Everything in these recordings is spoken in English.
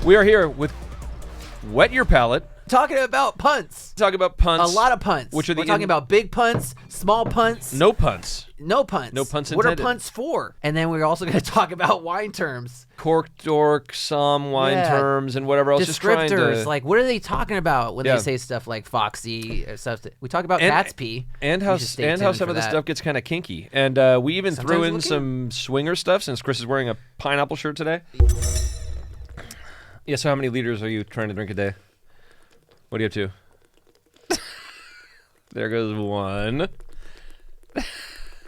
We are here with Wet Your Palate. Talking about punts. Talk about punts. A lot of punts. Which are We're talking about big punts, small punts. No punts. No punts. No punts What intended. are punts for? And then we're also going to talk about wine terms. Cork, dork, some wine terms, and whatever else. Just trying Descriptors. to... Like, what are they talking about when they say stuff like foxy or stuff? We talk about cat's pee. And how some of the stuff gets kind of kinky. And we even threw in some swinger stuff since Chris is wearing a pineapple shirt today. Yeah, so how many liters are you trying to drink a day? What are you up to? There goes one. All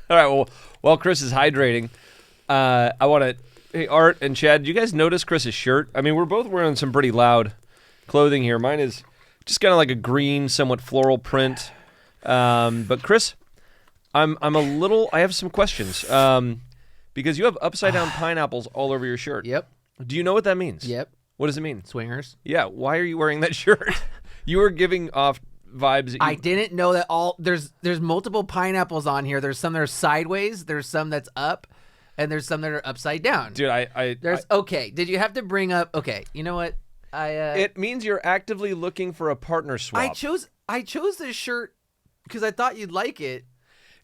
right, well, while Chris is hydrating, I want to... Hey, Art and Chad, do you guys notice Chris's shirt? I mean, we're both wearing some pretty loud clothing here. Mine is just kind of like a green, somewhat floral print. But Chris, I have some questions. Because you have upside-down pineapples all over your shirt. Yep. Do you know what that means? Yep. What does it mean? Swingers. Yeah, why are you wearing that shirt? You were giving off vibes. I didn't know that there's multiple pineapples on here. There's some that are sideways, there's some that's up, and there's some that are upside down. Dude, okay. Did you have to bring up? Okay, you know what? It means you're actively looking for a partner swap. I chose this shirt because I thought you'd like it.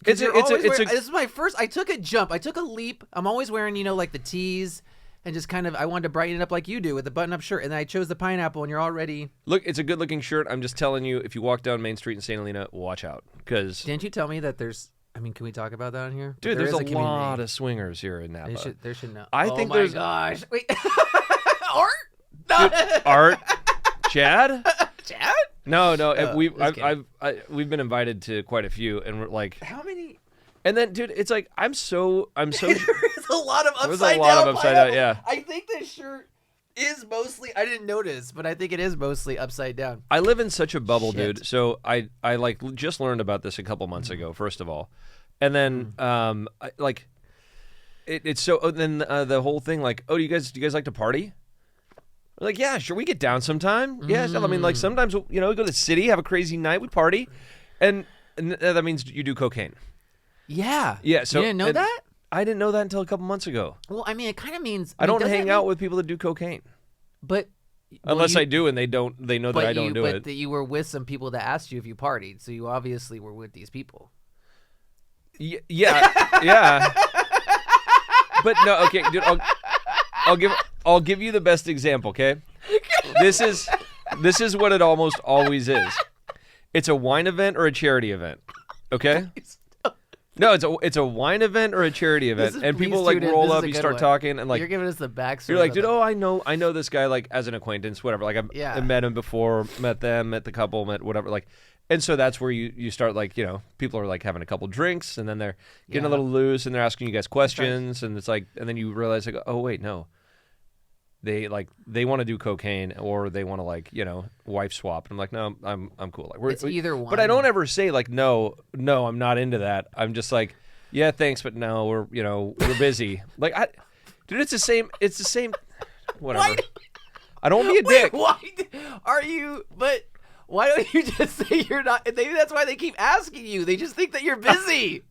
This is my first. I took a jump. I took a leap. I'm always wearing, like the tees. And just kind of, I wanted to brighten it up like you do with the button-up shirt. And then I chose the pineapple, and you're already... Look, it's a good-looking shirt. I'm just telling you, if you walk down Main Street in St. Helena, watch out. Because... Didn't you tell me that there's... I mean, can we talk about that on here? Dude, there's a lot of swingers here in Napa. They should know. Oh my gosh. Wait. Art? No. Dude, Art? Chad? Chad? No. We've been invited to quite a few, and we're like... How many... And then, dude, it's like, I'm so... There's a lot of upside down. There's a lot of upside down, yeah. I think this shirt is mostly... I didn't notice, but I think it is mostly upside down. I live in such a bubble, dude. So I just learned about this a couple months ago, first of all. And then, it's so... then the whole thing, like, do you guys like to party? We're like, yeah, sure, we get down sometime. Yeah, I mean, like, sometimes, we go to the city, have a crazy night, we party. And that means you do cocaine. Yeah. Yeah. So you didn't know that? I didn't know that until a couple months ago. Well, I mean, it kind of means I don't hang out with people that do cocaine. But unless I do, and they know that I don't do it. But you were with some people that asked you if you partied, so you obviously were with these people. Yeah. Yeah. But no, okay, dude. I'll give you the best example. Okay. This is what it almost always is. It's a wine event or a charity event. Okay. No, it's a wine event or a charity event, and people like roll up, you start talking, and like you're giving us the backstory. You're like, dude, I know this guy like as an acquaintance, whatever. Like I met him before, met the couple, met whatever. Like, and so that's where you start like people are like having a couple drinks, and then they're getting a little loose, and they're asking you guys questions, and it's like, and then you realize like, oh wait, no. They want to do cocaine or they want to like wife swap. And I'm like, no, I'm cool. Like it's either one. But I don't ever say like no, I'm not into that. I'm just like, yeah, thanks, but no, we're busy. Like dude, it's the same. Whatever. I don't want to be a dick. Why are you? But why don't you just say you're not? Maybe that's why they keep asking you. They just think that you're busy.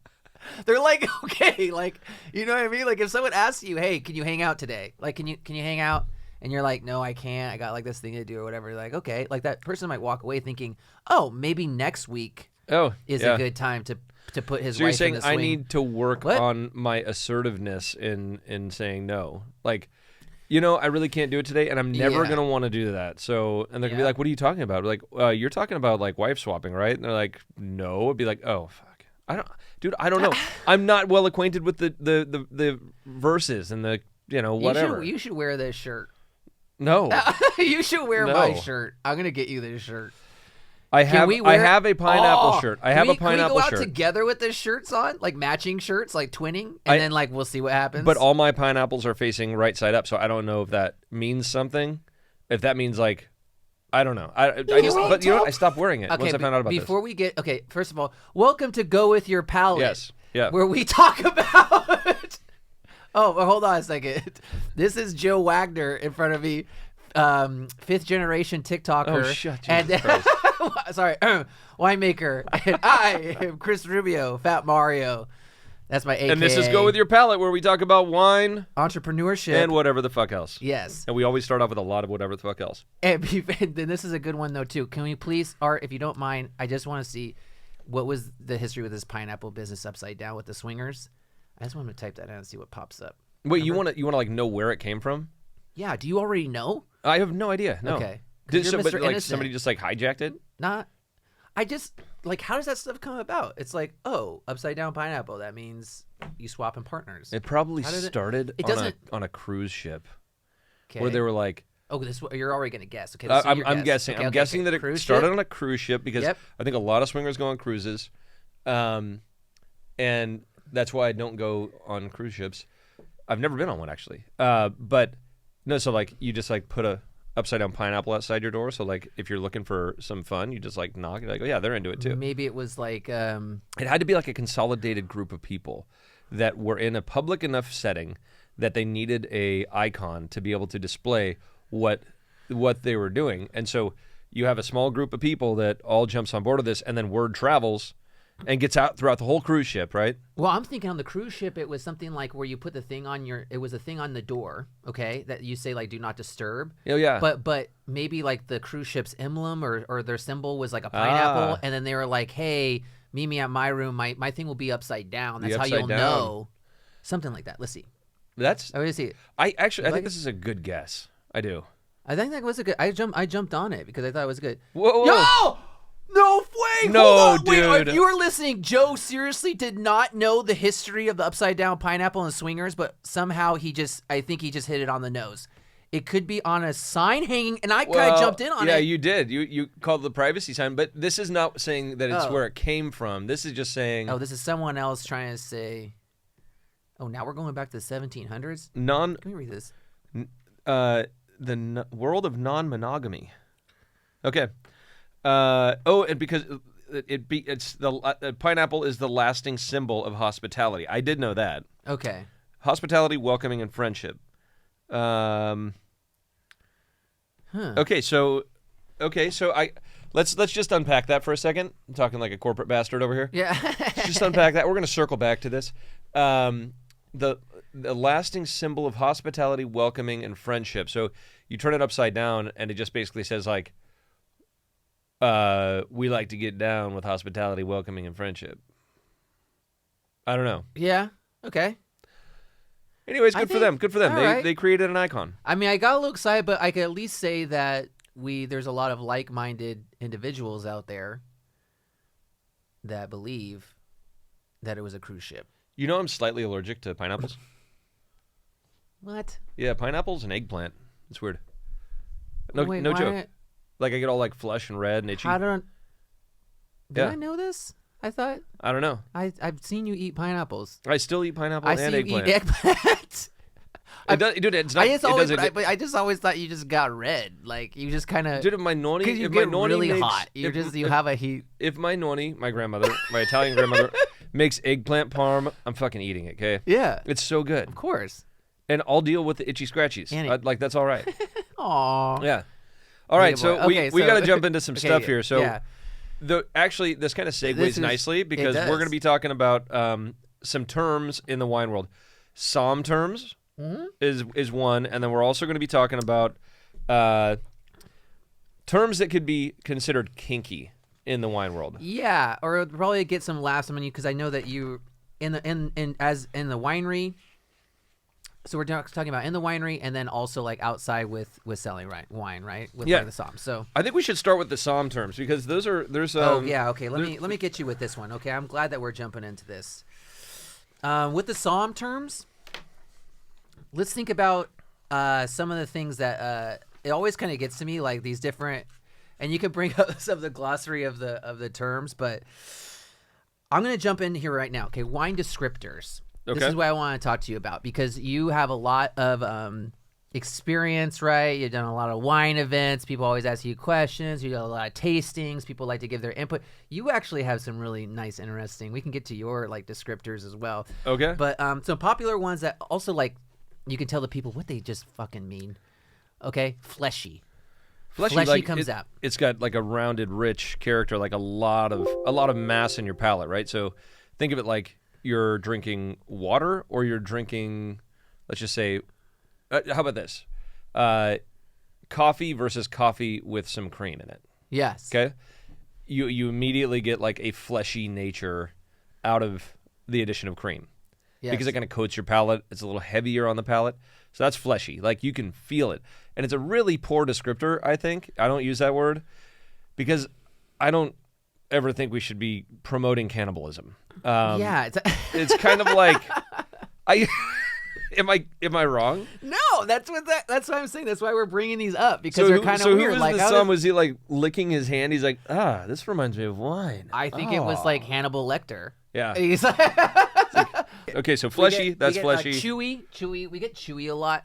They're like, okay, like, you know what I mean? Like, if someone asks you, hey, can you hang out today? Like, can you hang out? And you're like, no, I can't. I got like this thing to do or whatever. Like, okay, like that person might walk away thinking, oh, maybe next week is a good time to put his wife in the swing. So you're saying I need to work on my assertiveness in saying no. Like, I really can't do it today, and I'm never going to want to do that. So, and they're going to be like, what are you talking about? We're like, you're talking about like wife swapping, right? And they're like, no. I'd be like, oh, fuck. I don't know. I'm not well acquainted with the verses and the whatever. You should wear this shirt. No. You should wear my shirt. I'm gonna get you this shirt. I have a pineapple shirt. I have a pineapple shirt. Can we go out together with this shirts on, like matching shirts, like twinning, and then like we'll see what happens. But all my pineapples are facing right side up, so I don't know if that means something. If that means like. I don't know. I stopped wearing it once I found out about this. First of all, welcome to Go With Your Palate. Yes. Yeah. Where we talk about. Oh, well, hold on a second. This is Joe Wagner in front of me, 5th generation TikToker. Oh, shut Christ. Sorry, winemaker. And I am Chris Rubio, Fat Mario. That's my AKA. And this is Go With Your Palate, where we talk about wine entrepreneurship and whatever the fuck else. Yes. And we always start off with a lot of whatever the fuck else. And then this is a good one though too. Can we please, Art, if you don't mind, I just want to see what was the history with this pineapple business upside down with the swingers. I just want to type that in and see what pops up. Wait, you want to like know where it came from? Yeah. Do you already know? I have no idea. No. Okay. Did You're but, Mr. like Innocent. somebody just like hijacked it? Not. I just like, how does that stuff come about? It's like, oh, upside down pineapple. That means you swapping partners. It probably How did started it doesn't- on a cruise ship Okay. where they were like, oh, this you're already gonna guess. Okay. This is your I'm guess. guessing. Okay, I'm okay, guessing okay. that it Cruise started ship? on a cruise ship because Yep. I think a lot of swingers go on cruises, and that's why I don't go on cruise ships. I've never been on one actually, but no. So like you just like put a upside down pineapple outside your door. So like if you're looking for some fun, you just like knock. You're like, oh yeah, they're into it too. Maybe it was like. It had to be like a consolidated group of people that were in a public enough setting that they needed a icon to be able to display what they were doing. And so you have a small group of people that all jumps on board of this, and then word travels and gets out throughout the whole cruise ship, right? Well, I'm thinking on the cruise ship, it was something like where you put the thing on it was a thing on the door, okay, that you say like, do not disturb. Oh, yeah. But maybe like the cruise ship's emblem or their symbol was like a pineapple. And then they were like, hey, meet me at my room. My thing will be upside down. That's how upside you'll down. know. Something like that. Let's see. That's. I want to see it. I think like this is a good guess. I do. I think that was a good. I jumped on it because I thought it was good. Whoa! Yo! No way! No, Hold on. Wait, dude. if you were listening, Joe seriously did not know the history of the upside down pineapple and swingers, but somehow I think he just hit it on the nose. It could be on a sign hanging, and I kind of jumped in on it. Yeah, you did. You called the privacy sign, but this is not saying that it's where it came from. This is just saying. Oh, this is someone else trying to say. Oh, now we're going back to the 1700s. Let me read this. World of non-monogamy. Okay. And because it's the pineapple is the lasting symbol of hospitality. I did know that. Okay. Hospitality, welcoming, and friendship. Okay, so let's just unpack that for a second. I'm talking like a corporate bastard over here. Yeah. Let's just unpack that. We're going to circle back to this. The lasting symbol of hospitality, welcoming, and friendship. So you turn it upside down, and it just basically says like, we like to get down with hospitality, welcoming, and friendship. I don't know. Yeah. Okay. Anyways, good for them. Good for them. Right. They created an icon. I mean, I got a little excited, but I could at least say that there's a lot of like-minded individuals out there that believe that it was a cruise ship. You know I'm slightly allergic to pineapples. What? Yeah, pineapples and eggplant. It's weird. No, Wait, no why- joke. Like I get all like flush and red and itchy. Did Yeah. I know this? I thought I don't know. I've seen you eat pineapples. I still eat pineapple I and see eggplant. you eat eggplant. Dude, it's not. I just always thought you just got red. Like you just kind of. Dude, if my noni, Because you if get my noni really makes, hot. You have a heat. If my noni, my grandmother, my Italian grandmother, makes eggplant parm, I'm fucking eating it. Okay. Yeah. It's so good, Of course. and I'll deal with the itchy scratchies. Annie. Like that's all right. Aw. Yeah. All right, boy. so Okay, we so- got to jump into some okay, stuff yeah, here. So, yeah. actually, this kind of segues This is- nicely because it we're going to does. be talking about some terms in the wine world. Somm terms is one, and then we're also going to be talking about terms that could be considered kinky in the wine world. Yeah, or it'll probably get some laughs on you because I know that you in the winery. So we're talking about in the winery and then also like outside with selling wine, right? With Yeah. like the somm. So I think we should start with the Somm terms because there's okay. Let me get you with this one. Okay, I'm glad that we're jumping into this. With the Somm terms, let's think about some of the things that it always kind of gets to me, like these different, and you can bring up some of the glossary of the terms, but I'm gonna jump in here right now. Okay, wine descriptors. Okay. This is what I want to talk to you about because you have a lot of experience, right? You've done a lot of wine events. People always ask you questions. You got a lot of tastings. People like to give their input. You actually have some really nice, interesting. We can get to your like descriptors as well. Okay. But some popular ones that also like you can tell the people what they just fucking mean. Okay, fleshy. Fleshy like, comes out. It's got like a rounded, rich character, like a lot of mass in your palate, right? So think of it like you're drinking water or you're drinking, let's just say, how about this? Coffee versus coffee with some cream in it. Yes. Okay? You immediately get like a fleshy nature out of the addition of cream. Yes. Because it kind of coats your palate. It's a little heavier on the palate. So that's fleshy. Like you can feel it. And it's a really poor descriptor, I think. I don't use that word because I don't ever think we should be promoting cannibalism. Yeah. It's kind of like Am I wrong? No, that's what I'm saying. That's why we're bringing these up because they're kind of so weird. Who was like, the son? Was he like licking his hand? He's like, this reminds me of wine. I think it was like Hannibal Lecter. Yeah. He's like, Okay, so fleshy. That's we get, fleshy. Chewy. We get chewy a lot.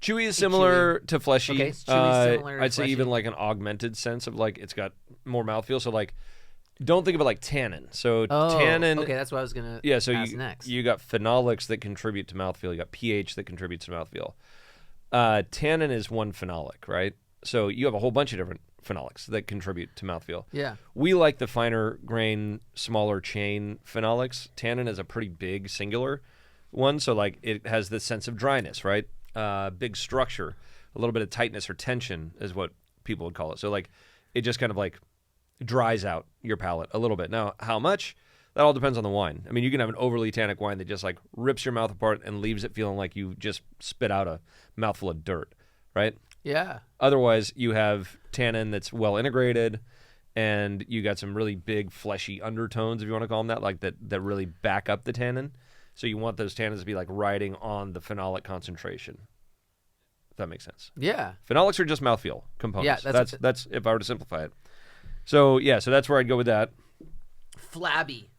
Chewy is similar to fleshy. Okay, chewy similar to I'd say fleshy. even like an augmented sense of like it's got more mouthfeel. So like, don't think of it like tannin. So tannin. Okay, that's what I was gonna. So ask next. you got phenolics that contribute to mouthfeel. You got pH that contributes to mouthfeel. Tannin is one phenolic, right? So you have a whole bunch of different phenolics that contribute to mouthfeel. Yeah. We like the finer grain, smaller chain phenolics. Tannin is a pretty big singular one, so like it has this sense of dryness, right? Big structure, a little bit of tightness or tension is what people would call it. So like it just kind of like dries out your palate a little bit. Now, how much? That all depends on the wine. I mean, you can have an overly tannic wine that just like rips your mouth apart and leaves it feeling like you just spit out a mouthful of dirt, right? Yeah. Otherwise, you have tannin that's well integrated, and you got some really big fleshy undertones, if you want to call them that, like that really back up the tannin. So you want those tannins to be like riding on the phenolic concentration. If that makes sense. Yeah. Phenolics are just mouthfeel components. Yeah, that's if I were to simplify it. So yeah, so that's where I'd go with that. Flabby.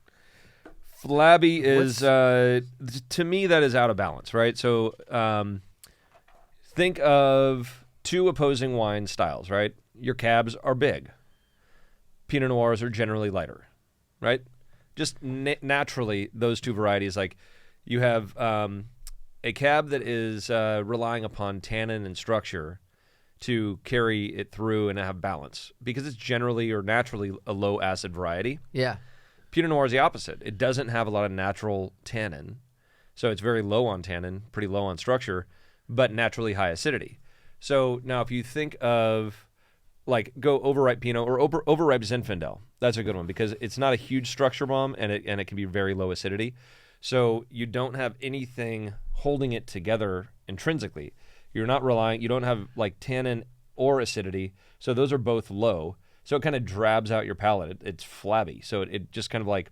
Flabby is to me that is out of balance, right? So think of two opposing wine styles, right? Your cabs are big. Pinot Noirs are generally lighter, right? Just naturally, those two varieties, like you have a cab that is relying upon tannin and structure to carry it through and have balance because it's generally or naturally a low acid variety. Yeah. Pinot Noir is the opposite. It doesn't have a lot of natural tannin, so it's very low on tannin, pretty low on structure, but naturally high acidity. So now if you think of like go overripe Pinot or overripe Zinfandel, that's a good one because it's not a huge structure bomb and it can be very low acidity. So you don't have anything holding it together intrinsically. You don't have like tannin or acidity, so those are both low. So it kind of drabs out your palate. It's flabby. So it just kind of like,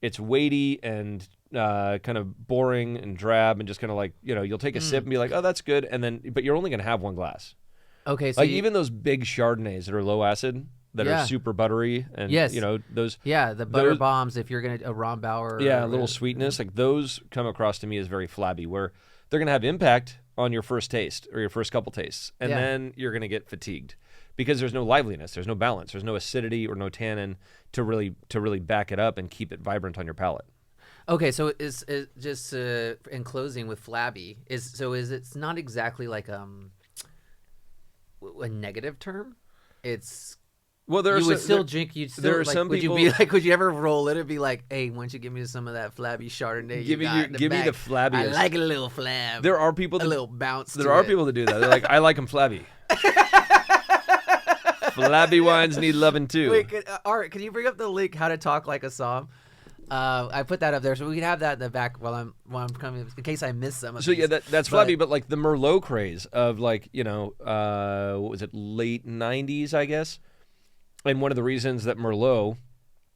it's weighty and kind of boring and drab and just kind of like, you'll take a sip and be like, oh, that's good. And then, but you're only going to have one glass. Okay. So like even those big Chardonnays that are low acid, that are super buttery and, those. Yeah, the butter bombs, if you're going to, a Rombauer. Yeah, a little sweetness. Like those come across to me as very flabby where they're going to have impact on your first taste or your first couple tastes. And then you're going to get fatigued. Because there's no liveliness, there's no balance, there's no acidity or no tannin to really back it up and keep it vibrant on your palate. Okay, so is just in closing with flabby is it's not exactly like a negative term? It's you would still drink. You'd still there are like. some would people, you be like? Would you ever roll it and be like, "Hey, why don't you give me some of that flabby Chardonnay? Give me the flabbiest. I like a little flab. There are people a little bounce. There are people that do that. They're like, I like them flabby. Flabby wines need loving too. Wait, Art, can you bring up the link "How to Talk Like a Som"? I put that up there so we can have that in the back while I'm coming in case I miss some of so these. yeah, that's flabby, but like the Merlot craze of like what was it, late 90s, I guess. And one of the reasons that Merlot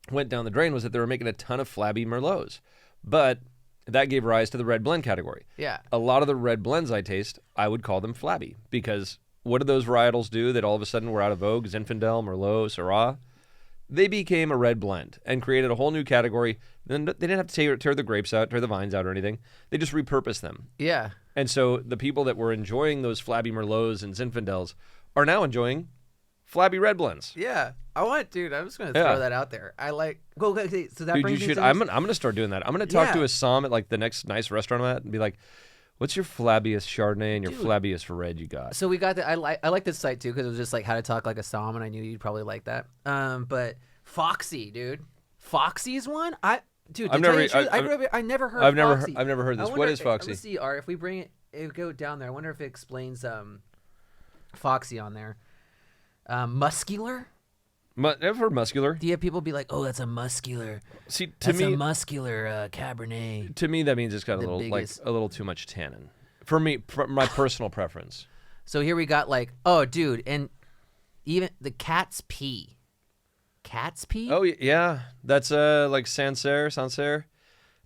went down the drain was that they were making a ton of flabby Merlots, but that gave rise to the red blend category. Yeah, a lot of the red blends I taste, I would call them flabby because what did those varietals do that all of a sudden were out of vogue? Zinfandel, Merlot, Syrah. They became a red blend and created a whole new category. Then they didn't have to tear the grapes out, tear the vines out or anything. They just repurposed them. Yeah. And so the people that were enjoying those flabby Merlots and Zinfandels are now enjoying flabby red blends. Yeah. I'm just going to throw that out there. I like, okay, so that Dude, brings you me should, to I'm going to start doing that. I'm going to talk to a som at like the next nice restaurant I'm at and be like, what's your flabbiest Chardonnay and your flabbiest red you got? So we got I like this site too because it was just like How to Talk Like a Som, and I knew you'd probably like that. But Foxy, dude, Foxy's one. Dude, I've to tell never- you the truth, I've- I never heard. I've never Foxy. heard this. I What wonder is Foxy? Let's see, Art. If we bring it go down there. I wonder if it explains Foxy on there. Muscular. I've heard muscular. Do you have people be like, "Oh, that's a muscular"? See, to That's me, a muscular Cabernet. to me, that means it's got a The little biggest. like a little too much tannin. For me, for my personal preference. So here we got like, oh, dude, and even the cat's pee. Cat's pee? Oh yeah, that's like Sancerre. It's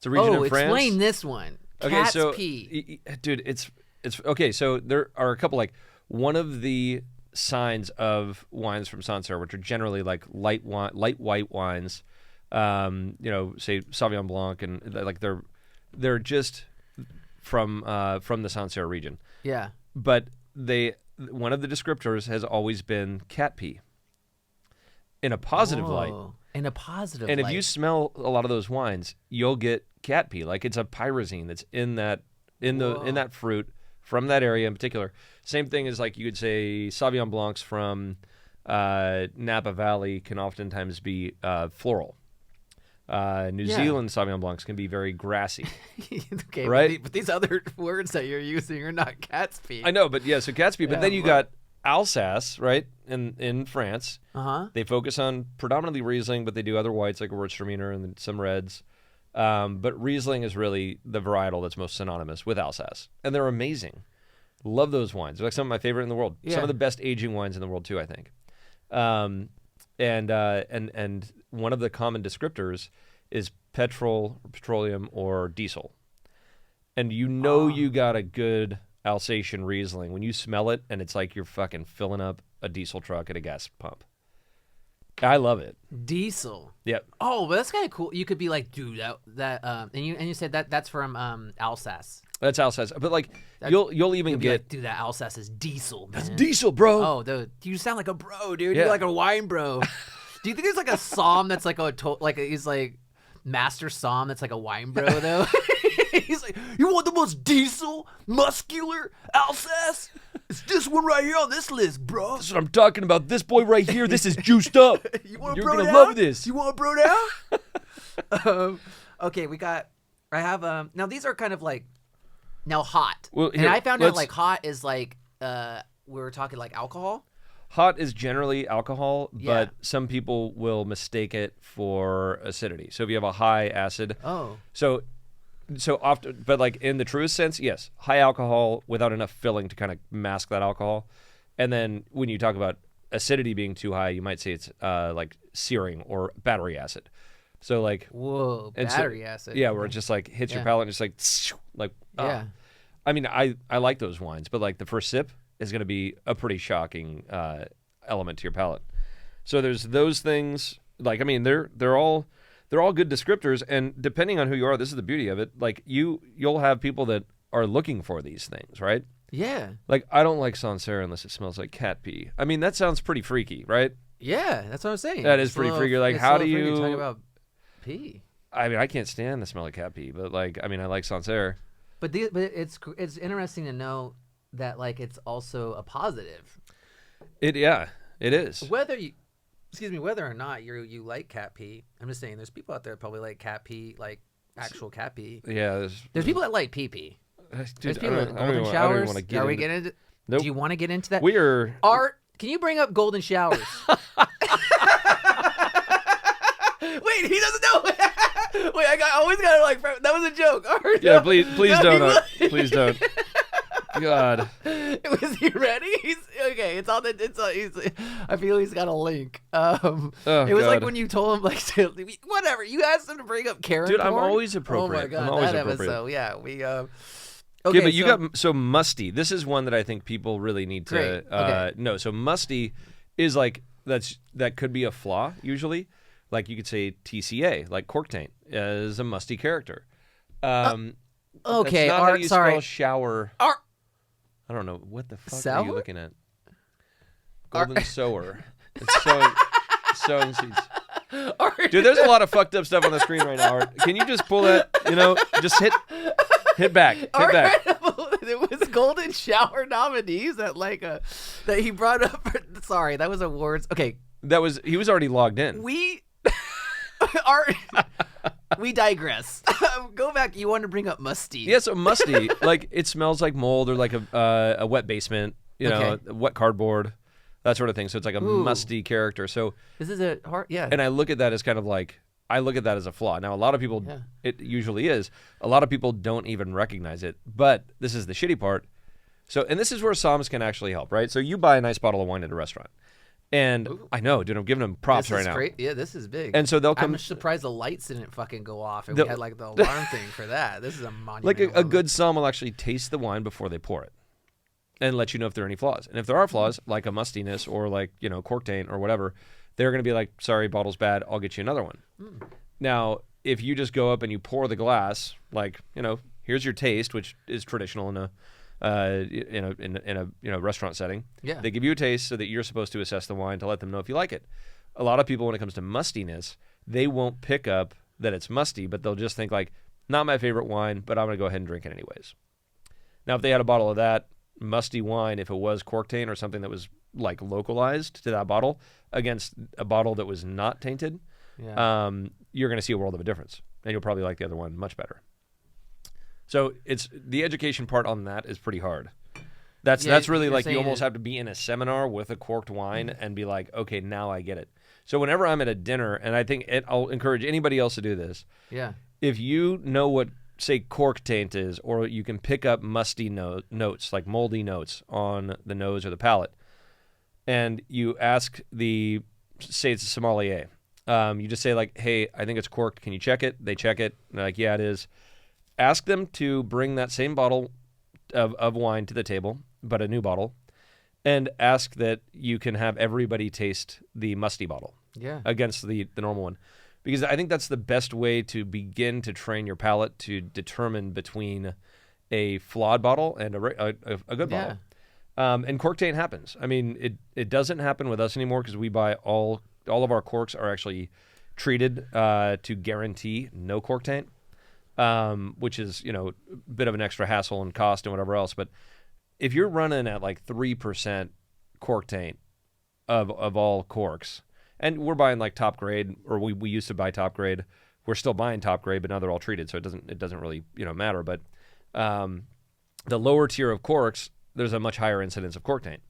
a region in France. Explain this one. Cat's pee. Dude, it's okay. So there are a couple, like, one of the signs of wines from Sancerre, which are generally like light white wines. Say Sauvignon Blanc, and like they're just from the Sancerre region. Yeah. But one of the descriptors has always been cat pee. In a positive light. In a positive And light. if you smell a lot of those wines, you'll get cat pee. Like, it's a pyrazine that's in that fruit from that area in particular. Same thing as, like, you could say Sauvignon Blancs from Napa Valley can oftentimes be floral. New Zealand Sauvignon Blancs can be very grassy. Okay, right? But these other words that you're using are not cat's pee. I know, but yeah, so cat's pee. But then you got Alsace, right, in France. Uh-huh. They focus on predominantly Riesling, but they do other whites like Gewürztraminer and some reds. But Riesling is really the varietal that's most synonymous with Alsace. And they're amazing. Love those wines. They're like some of my favorite in the world. Yeah. Some of the best aging wines in the world too, I think. And one of the common descriptors is petroleum or diesel. And you got a good Alsatian Riesling when you smell it, and it's like you're fucking filling up a diesel truck at a gas pump. I love it. Diesel. Yep. Oh, but that's kind of cool. You could be like, dude, and you said that's from Alsace. That's Alsace. But like, you'll even get like, dude, that Alsace is diesel, man. That's diesel, bro. Oh, dude, you sound like a bro, dude. Yeah. You're like a wine bro. Do you think there's like a somm that's like he's like master somm that's like a wine bro though? He's like, you want the most diesel, muscular Alsace? It's this one right here on this list, bro. That's what I'm talking about. This boy right here, this is juiced up. You want to You're bro gonna down? love this. You want to bro down? Okay, I have now these are kind of like now hot. Well, and here, I found out let's- like hot is like we were talking like alcohol. Hot is generally alcohol, Yeah. but some people will mistake it for acidity. So if you have a high acid, so often, but like in the truest sense, yes, high alcohol without enough filling to kind of mask that alcohol. And then when you talk about acidity being too high, you might say it's like searing or battery acid. So like, Whoa, battery acid. Yeah, where it just like hits your palate and just like yeah. I mean, I like those wines, but like the first sip is going to be a pretty shocking element to your palate. So there's those things. Like, I mean, they're all good descriptors, and depending on who you are, this is the beauty of it. Like, you'll have people that are looking for these things, right? Yeah. Like, I don't like Sancerre unless it smells like cat pee. I mean, that sounds pretty freaky, right? Yeah, that's what I'm saying. That is It's a pretty little- freaky. Like, it's how a do little freaky you talking about pee? I mean, I can't stand the smell of cat pee, but like, I mean, I like Sancerre. But it's interesting to know that like it's also a positive. It is. Whether or not you like cat pee, I'm just saying there's people out there that probably like cat pee, like actual cat pee. Yeah, There's people that like pee pee. Dude, There's people that I don't golden even showers. wanna get Are we into- getting into? Nope. Do you want to get into that? We are. Art, can you bring up golden showers? Wait, he doesn't know. Wait, I always gotta like. That was a joke. Art, Yeah, no. please No, don't. he Please don't. God. Was he ready? He's okay. It's on the. It's. He's. I feel he's got a link. Oh, it was like God. when you told him like whatever. You asked him to bring up Karen. Dude, I'm porn? always appropriate. Oh my god, I'm always that appropriate. episode. Yeah, we. Okay, but you got so Musty. This is one that I think people really need to Great. Okay. know. So Musty is like that could be a flaw usually. Like you could say TCA, like cork taint, is a musty character. Okay, that's not how Art. you Sorry, spell shower. Art. I don't know what the fuck are Sour? you looking at. Golden sower. It's sowing seeds. Art. Dude, there's a lot of fucked up stuff on the screen right now. Art. Can you just pull that? Just hit back. Hit back. There was golden shower nominees that that he brought up. Sorry, that was awards. Okay, He was already logged in. Art. We digress. Go back. You wanted to bring up Musty. Yeah, so musty, like it smells like mold or like a wet basement, wet cardboard, that sort of thing. So it's like a musty character. So this is a hard, yeah. And I look at that as kind of like, I look at that as a flaw. Now, a lot of people, it usually is. A lot of people don't even recognize it. But this is the shitty part. So, and this is where Psalms can actually help, right? So you buy a nice bottle of wine at a restaurant. And I know, dude, I'm giving them props right now. Yeah, this is big. And so they'll come. I'm surprised the lights didn't fucking go off, and we had like the alarm thing for that. This is a monumental. Like a good Psalm will actually taste the wine before they pour it, and let you know if there are any flaws. And if there are flaws, like a mustiness or like cork taint or whatever, they're going to be like, "Sorry, bottle's bad. I'll get you another one." Now, if you just go up and you pour the glass, like here's your taste, which is traditional in a restaurant setting. Yeah. They give you a taste so that you're supposed to assess the wine to let them know if you like it. A lot of people, when it comes to mustiness, they won't pick up that it's musty, but they'll just think like, not my favorite wine, but I'm going to go ahead and drink it anyways. Now, if they had a bottle of that musty wine, if it was cork taint or something that was like localized to that bottle against a bottle that was not tainted, you're going to see a world of a difference, and you'll probably like the other one much better. So it's the education part on that is pretty hard. That's really like you almost have to be in a seminar with a corked wine and be like, okay, now I get it. So whenever I'm at a dinner, and I think I'll encourage anybody else to do this. Yeah. If you know what, say, cork taint is, or you can pick up musty notes, like moldy notes on the nose or the palate, and you ask say it's a sommelier, you just say like, hey, I think it's corked. Can you check it? They check it. And they're like, yeah, it is. Ask them to bring that same bottle of wine to the table, but a new bottle, and ask that you can have everybody taste the musty bottle against the normal one. Because I think that's the best way to begin to train your palate to determine between a flawed bottle and a good bottle. And cork taint happens. I mean, it doesn't happen with us anymore because we buy all of our corks are actually treated to guarantee no cork taint. Which is, a bit of an extra hassle and cost and whatever else. But if you're running at like 3% cork taint of all corks, and we're buying like top grade, or we used to buy top grade, we're still buying top grade, but now they're all treated, so it doesn't really matter. But the lower tier of corks, there's a much higher incidence of cork taint.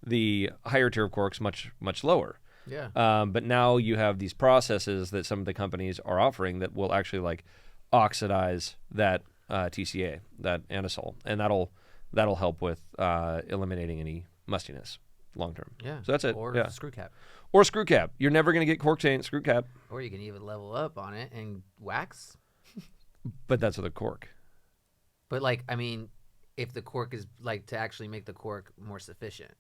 The higher tier of corks much lower. Yeah. But now you have these processes that some of the companies are offering that will actually like oxidize that TCA, that anisole, and that'll help with eliminating any mustiness long term. Yeah. So that's it. Or screw cap. Or screw cap. You're never going to get cork taint screw cap. Or you can even level up on it and wax. But that's with a cork. But like, I mean, if the cork is like to actually make the cork more sufficient,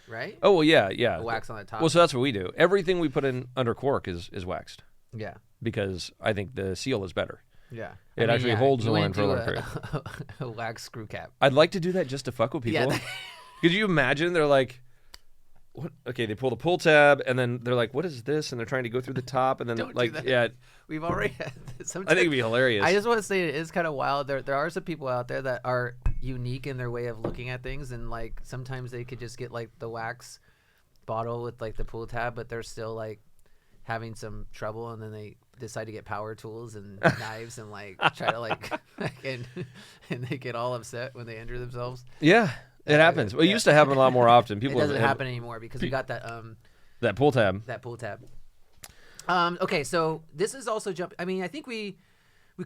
right? Oh well, yeah. The wax on the top. Well, so that's what we do. Everything we put in under cork is waxed. Yeah. Because I think the seal is better. Yeah. It actually holds the wine for a long period. A wax screw cap. I'd like to do that just to fuck with people. Yeah. Could you imagine? They're like, what? Okay, they pull the pull tab, and then they're like, what is this? And they're trying to go through the top, and then Don't like, do that. yeah. We've already had this. I think it'd be hilarious. I just want to say it is kind of wild. There are some people out there that are unique in their way of looking at things, and like sometimes they could just get like the wax bottle with like the pull tab, but they're still like having some trouble, and then they decide to get power tools and knives and like try to like and they get all upset when they injure themselves. Yeah, it happens. Well, it used to happen a lot more often. People it doesn't happen anymore because we got that that pull tab. That pull tab. Okay, so this is also jump. I mean, I think we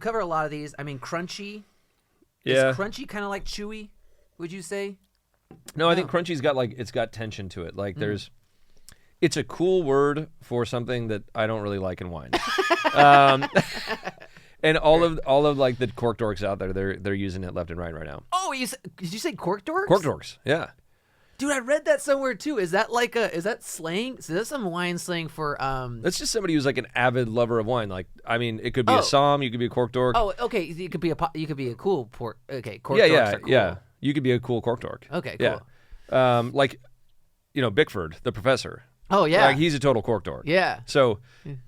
cover a lot of these. I mean, crunchy. Yeah. Is crunchy kind of like chewy? Would you say? No, I think crunchy's got like it's got tension to it. Like there's. It's a cool word for something that I don't really like in wine. And all of like the cork dorks out there, they're using it left and right now. Oh, did you say cork dorks? Cork dorks, yeah. Dude, I read that somewhere too. Is that slang? So that's some wine slang for That's just somebody who's like an avid lover of wine. Like, I mean, it could be a som, you could be a cork dork. Oh, okay. You could be a cool cork. Okay, cork dorks are cool. Yeah. You could be a cool cork dork. Okay, cool. Yeah. Like, Bickford, the professor. Oh yeah, like he's a total cork dork. Yeah. So,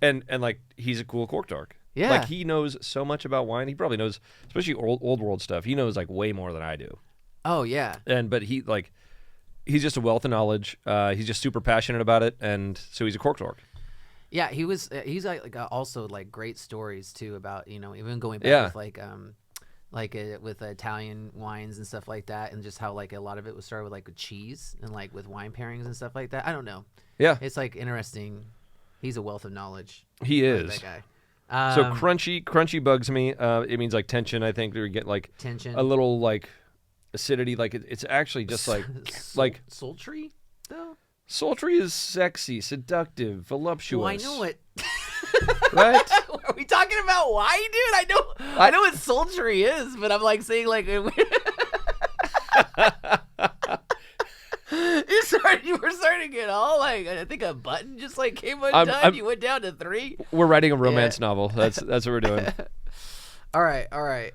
and like he's a cool cork dork. Yeah. Like he knows so much about wine. He probably knows, especially old world stuff. He knows like way more than I do. Oh yeah. But he's just a wealth of knowledge. He's just super passionate about it, and so he's a cork dork. Yeah, he's like also like great stories too about even going back Yeah. with with Italian wines and stuff like that, and just how like a lot of it was started with like with cheese and like with wine pairings and stuff like that. I don't know. Yeah, It's like interesting. He's a wealth of knowledge. he I like is. that guy. So crunchy bugs me. It means like tension. I think we get like Tension. a little like acidity. Like it's actually just like like sultry though. sultry is sexy, seductive, voluptuous. Well, I know it. Right? Are we talking about wine, dude? I know what sultry is, but I'm like saying like you were starting to get all like I think a button just like came undone. You went down to 3. We're writing a romance novel. That's what we're doing. All right.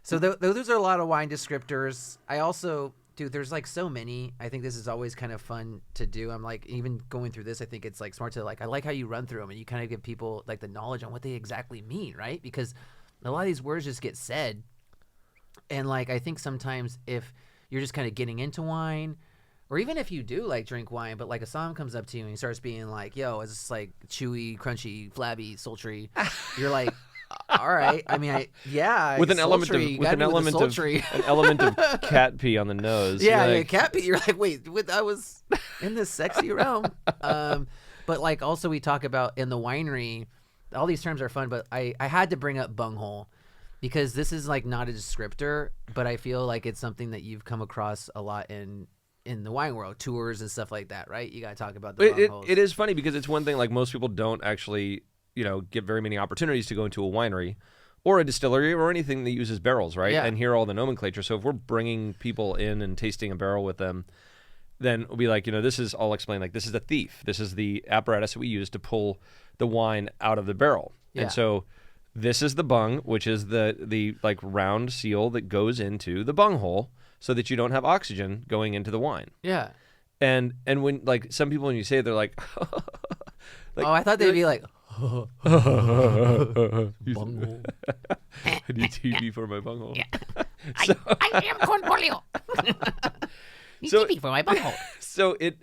So those are a lot of wine descriptors. I also, dude, there's like so many. I think this is always kind of fun to do. I'm like, even going through this, I think it's like smart to like, I like how you run through them and you kind of give people like the knowledge on what they exactly mean, right? Because a lot of these words just get said. And like, I think sometimes if you're just kind of getting into wine, or even if you do like drink wine, but like a song comes up to you and he starts being like, yo, it's like chewy, crunchy, flabby, sultry. You're like, all right. I mean, with an element of cat pee on the nose. Yeah, like, cat pee. You're like, wait, I was in this sexy realm. But like also we talk about in the winery, all these terms are fun, but I had to bring up bunghole because this is like not a descriptor, but I feel like it's something that you've come across a lot in the wine world, tours and stuff like that, right? You got to talk about the bungholes. It is funny because it's one thing like most people don't actually get very many opportunities to go into a winery or a distillery or anything that uses barrels, right? Yeah. And hear all the nomenclature. So if we're bringing people in and tasting a barrel with them, then we'll be like, this is, I'll explain, like, this is a thief. This is the apparatus that we use to pull the wine out of the barrel. Yeah. And so this is the bung, which is the like round seal that goes into the bunghole so that you don't have oxygen going into the wine. Yeah. And when like some people when you say it, they're like, like I thought they'd be like bunghole. I need TV for my bunghole. Yeah. I am Cornfolio. Need TV for my bunghole. So it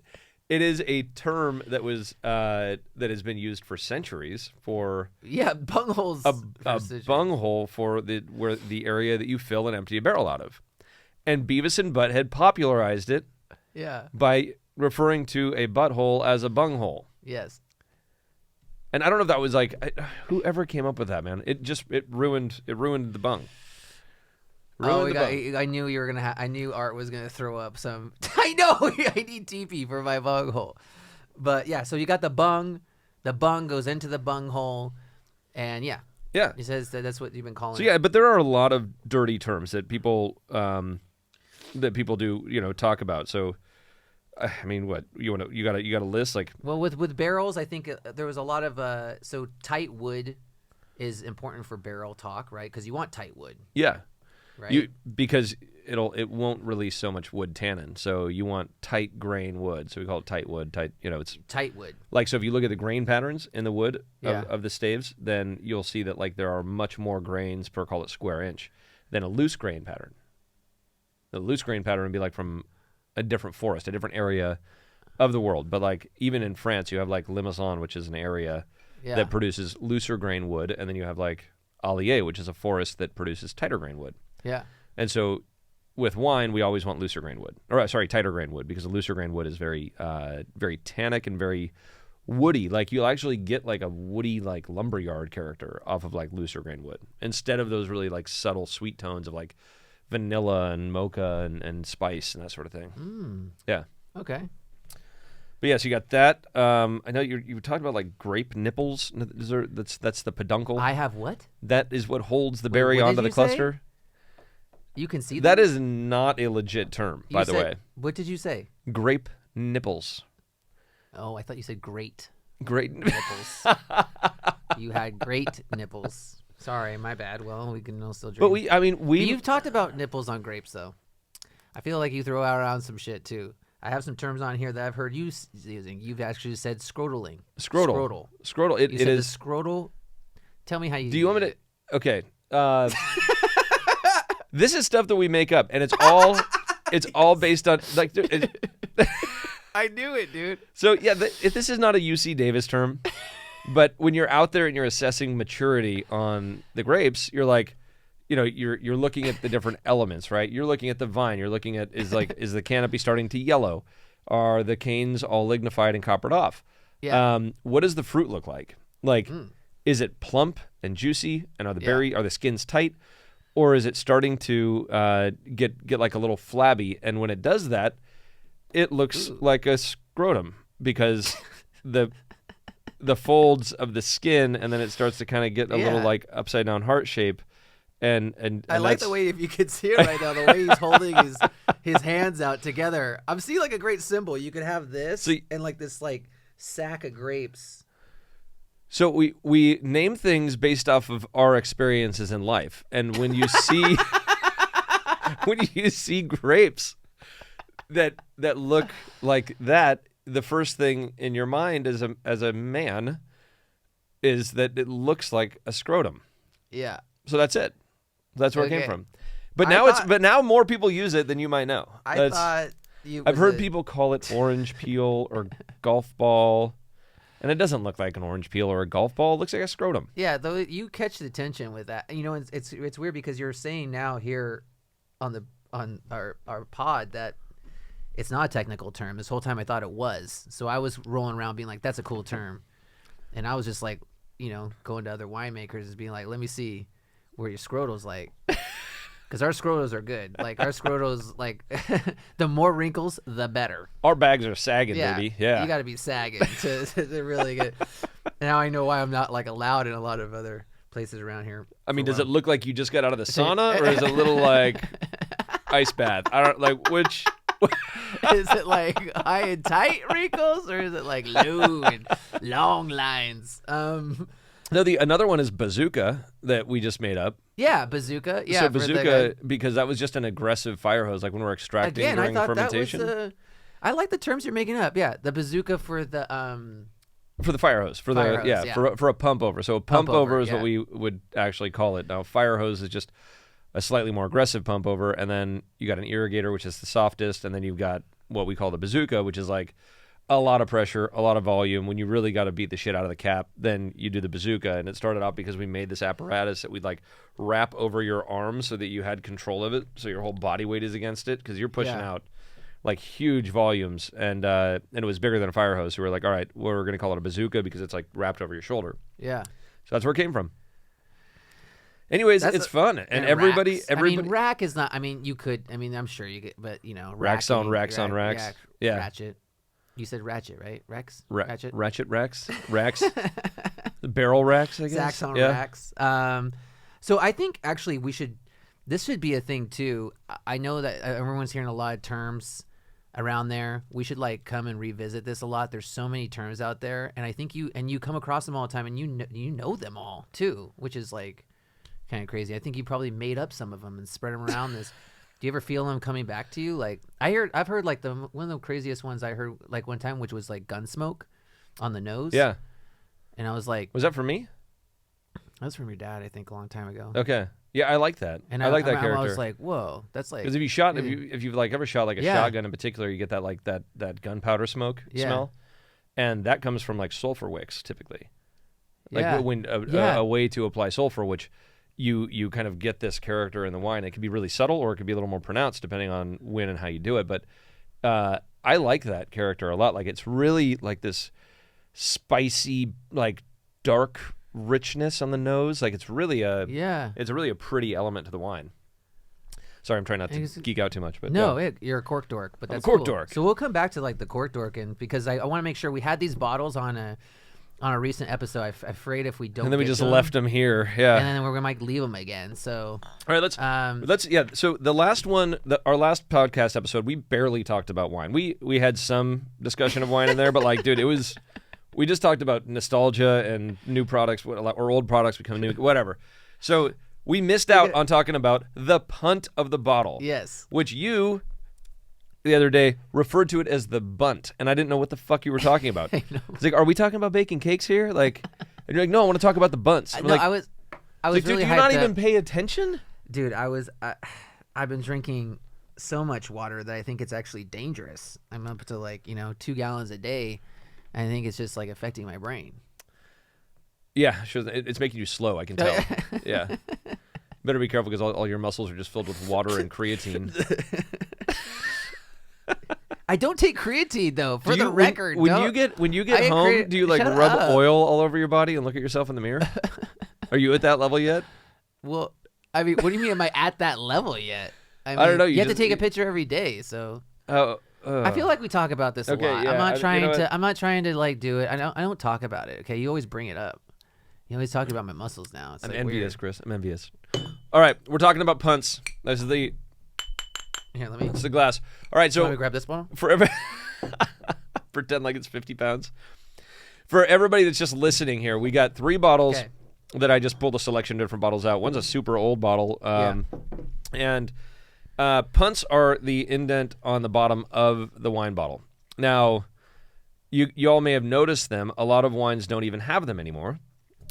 is a term that was that has been used for centuries for bungholes. A bunghole for the area that you fill and empty a barrel out of. And Beavis and Butthead popularized it by referring to a butthole as a bunghole. Yes. And I don't know if that was like whoever came up with that, man. It ruined the bung. I knew you were gonna. I knew Art was gonna throw up some. I know. I need TP for my bunghole. But yeah, so you got the bung. The bung goes into the bunghole, and yeah. He says that's what you've been calling. So yeah, but there are a lot of dirty terms that people do talk about. So. I mean, what you got a list like? Well, with barrels, I think there was a lot of so tight wood is important for barrel talk, right? Because you want tight wood. Yeah, right. Because it won't release so much wood tannin, so you want tight grain wood. So we call it tight wood. Tight, it's tight wood. Like so, if you look at the grain patterns in the wood of the staves, then you'll see that like there are much more grains per call it square inch than a loose grain pattern. The loose grain pattern would be like from a different forest, a different area of the world. But like even in France, you have like Limousin, which is an area that produces looser grain wood, and then you have like Allier, which is a forest that produces tighter grain wood. Yeah. And so with wine, we always want looser grain wood, tighter grain wood, because the looser grain wood is very, very tannic and very woody. Like you'll actually get like a woody like lumberyard character off of like looser grain wood instead of those really like subtle sweet tones of like vanilla and mocha and spice and that sort of thing. Yeah. Okay. But yeah, so you got that. I know you talked about like grape nipples. That's the peduncle. I have what? That is what holds the berry onto the cluster. Say? You can see that is not a legit term, by the way. What did you say? Grape nipples. Oh, I thought you said great. Great nipples. You had great nipples. Sorry, my bad. Well, we can still drink. But you've talked about nipples on grapes, though. I feel like you throw around some shit too. I have some terms on here that I've heard you using. You've actually said scrotaling. Scrotal. It is scrotal. Tell me how you. Do you want me to? Okay. This is stuff that we make up, and it's all based on like. I knew it, dude. So yeah, if this is not a UC Davis term, but when you're out there and you're assessing maturity on the grapes, you're like, you're looking at the different elements, right? You're looking at the vine. You're looking at is the canopy starting to yellow? Are the canes all lignified and coppered off? Yeah. What does the fruit look like? Like, is it plump and juicy, and are the skins tight, or is it starting to get like a little flabby? And when it does that, it looks like a scrotum because the folds of the skin, and then it starts to kind of get a little like upside down heart shape. And I like the way, if you could see it right now, the way he's holding his hands out together. I'm seeing like a great symbol. You could have this and like this like sack of grapes. So we name things based off of our experiences in life, and when you see grapes that look like that, the first thing in your mind as a man is that it looks like a scrotum. Yeah. So that's it. That's where it came from. But now more people use it than you might know. I've heard people call it orange peel or golf ball, and it doesn't look like an orange peel or a golf ball. It looks like a scrotum. Yeah, though you catch the attention with that. It's weird because you're saying now here on our pod that it's not a technical term. This whole time I thought it was. So I was rolling around being like, that's a cool term. And I was just like, going to other winemakers and being like, let me see where your scrotal's like. Because our scrotals are good. Like, our scrotals, like, the more wrinkles, the better. Our bags are sagging, baby. Yeah. You got to be sagging to really get. Now I know why I'm not, like, allowed in a lot of other places around here. I mean, does it look like you just got out of the sauna, or is it a little, like, ice bath? I don't, like, which... Is it like high and tight wrinkles, or is it like low and long lines? No, another one is bazooka that we just made up. Yeah, bazooka. Yeah, so bazooka, because that was just an aggressive fire hose, like when we're extracting during fermentation. I like the terms you're making up. Yeah, the bazooka for the fire hose, for a pump over. So a pump over is what we would actually call it. Now, fire hose is just a slightly more aggressive pump over, and then you got an irrigator, which is the softest, and then you've got what we call the bazooka, which is like a lot of pressure, a lot of volume. When you really got to beat the shit out of the cap, then you do the bazooka. And it started out because we made this apparatus that we'd like wrap over your arm so that you had control of it, so your whole body weight is against it, because you're pushing out like huge volumes, and it was bigger than a fire hose. So we're like, all right, we're going to call it a bazooka because it's like wrapped over your shoulder. Yeah. So that's where it came from. Anyways, it's fun, and everybody. I mean, rack is not. I mean, you could. I mean, I'm sure you could, but racks on racks on racks. Yeah. Ratchet. You said ratchet, right? Rex. Ratchet racks. The barrel racks, I guess. Racks on racks. So I think actually this should be a thing too. I know that everyone's hearing a lot of terms around there. We should like come and revisit this a lot. There's so many terms out there, and I think you come across them all the time, and you know them all too, which is like kind of crazy. I think you probably made up some of them and spread them around this. Do you ever feel them coming back to you? Like I've heard like one of the craziest ones I heard like one time, which was like gun smoke on the nose. Yeah. And I was like, was that for me? That was from your dad, I think, a long time ago. Okay. Yeah, I like that. And I like that character. I was like, whoa, that's like, because if you've like ever shot like a shotgun in particular, you get that like that gunpowder smoke smell, and that comes from like sulfur wicks typically. Like when a way to apply sulfur, which you kind of get this character in the wine. It can be really subtle, or it could be a little more pronounced depending on when and how you do it. But I like that character a lot. Like, it's really like this spicy, like dark richness on the nose. Like, it's really a pretty element to the wine. Sorry, I'm trying not to geek out too much, but you're a cork dork. But that's I'm a cork cool. dork. So we'll come back to like the cork dork, and because I want to make sure we had these bottles on a recent episode. I'm afraid if we don't, and then we just left them here, and then we might leave them again. So all right, let's So the last one, our last podcast episode, we barely talked about wine. We had some discussion of wine in there, but like, dude, we just talked about nostalgia and new products or old products becoming new, whatever. So we missed out on talking about the punt of the bottle. Yes, which you the other day referred to it as the bunt, and I didn't know what the fuck you were talking about. I know. It's like, are we talking about baking cakes here? Like, and you're like, no, I want to talk about the bunts. I was like, really dude, do you not even pay attention? Dude, I've been drinking so much water that I think it's actually dangerous. I'm up to like 2 gallons a day. I think it's just like affecting my brain. Yeah, sure. It's making you slow. I can tell. Yeah. Better be careful because all your muscles are just filled with water and creatine. I don't take creatine though. For the record, when you get home, do you like rub oil all over your body and look at yourself in the mirror? Are you at that level yet? Well, I mean, what do you mean? Am I at that level yet? I don't know. You have to take a picture every day, so. I feel like we talk about this a lot. Yeah, I'm not trying to. I'm not trying to like do it. I don't talk about it. Okay, you always bring it up. You always talk about my muscles now. It's I'm like envious, weird. Chris. I'm envious. All right, we're talking about punts. This is the. Here, let me. It's the glass. All right, so let me grab this bottle. For every pretend like it's 50 pounds. For everybody that's just listening here, we got 3 bottles that I just pulled a selection of different bottles out. One's a super old bottle, and punts are the indent on the bottom of the wine bottle. Now, you all may have noticed them. A lot of wines don't even have them anymore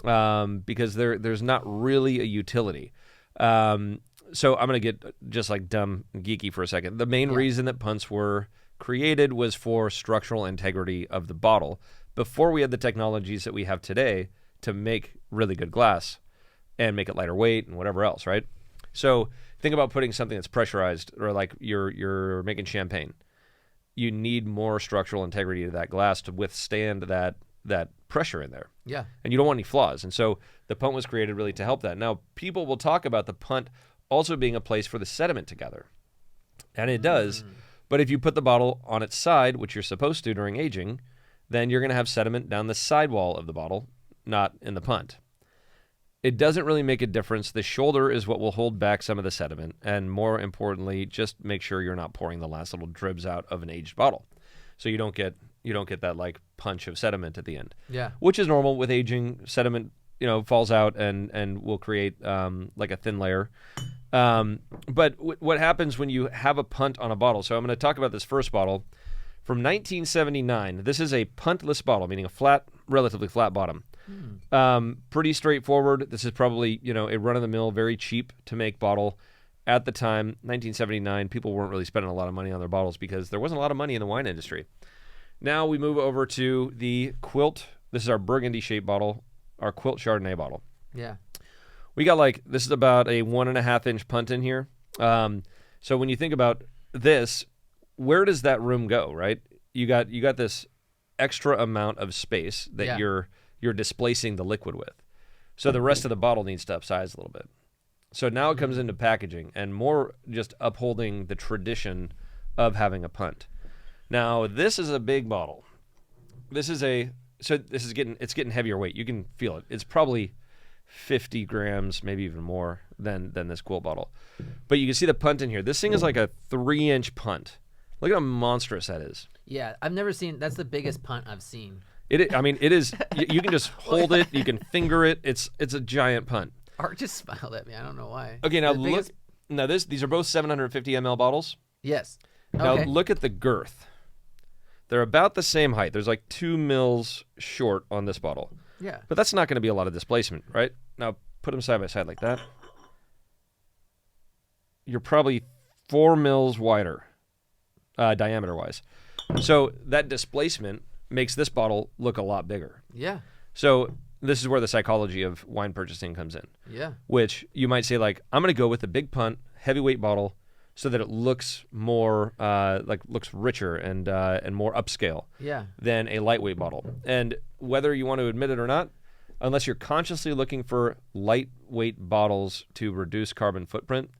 because there's not really a utility. So I'm going to get just like dumb and geeky for a second. The main reason that punts were created was for structural integrity of the bottle before we had the technologies that we have today to make really good glass and make it lighter weight and whatever else, right? So think about putting something that's pressurized or like you're making champagne. You need more structural integrity to that glass to withstand that pressure in there. Yeah. And you don't want any flaws. And so the punt was created really to help that. Now, people will talk about the punt also being a place for the sediment to gather. And it does. But if you put the bottle on its side, which you're supposed to during aging, then you're going to have sediment down the sidewall of the bottle, not in the punt. It doesn't really make a difference. The shoulder is what will hold back some of the sediment. And more importantly, just make sure you're not pouring the last little dribs out of an aged bottle. So you don't get that like punch of sediment at the end. Yeah. Which is normal with aging. Sediment, falls out and will create like a thin layer. But what happens when you have a punt on a bottle? So I'm going to talk about this first bottle from 1979. This is a puntless bottle, meaning a relatively flat bottom. Pretty straightforward. This is probably, a run-of-the-mill, very cheap to make bottle. At the time, 1979, people weren't really spending a lot of money on their bottles because there wasn't a lot of money in the wine industry. Now we move over to the Quilt. This is our burgundy-shaped bottle, our Quilt Chardonnay bottle. Yeah. We got this is about a 1.5-inch punt in here. So when you think about this, where does that room go, right? You got this extra amount of space that you're displacing the liquid with. So the rest of the bottle needs to upsize a little bit. So now it comes into packaging and more just upholding the tradition of having a punt. Now this is a big bottle. It's getting heavier weight. You can feel it. It's probably 50 grams, maybe even more than this Quilt bottle. But you can see the punt in here. This thing is like a 3-inch punt. Look at how monstrous that is. Yeah, I've never seen. That's the biggest punt I've seen. It is. You can just hold it. You can finger it. It's a giant punt. Art just smiled at me. I don't know why. Okay, now look. Now these are both 750 ml bottles. Yes. Now Okay. look at the girth. They're about the same height. There's like 2 mils short on this bottle. Yeah. But that's not going to be a lot of displacement, right? Now put them side by side like that. You're probably 4 mils wider, diameter-wise. So that displacement makes this bottle look a lot bigger. Yeah. So this is where the psychology of wine purchasing comes in. Yeah. Which you might say, like, I'm going to go with the big punt, heavyweight bottle, so that it looks more, looks richer and more upscale than a lightweight bottle. And whether you want to admit it or not, unless you're consciously looking for lightweight bottles to reduce carbon footprint,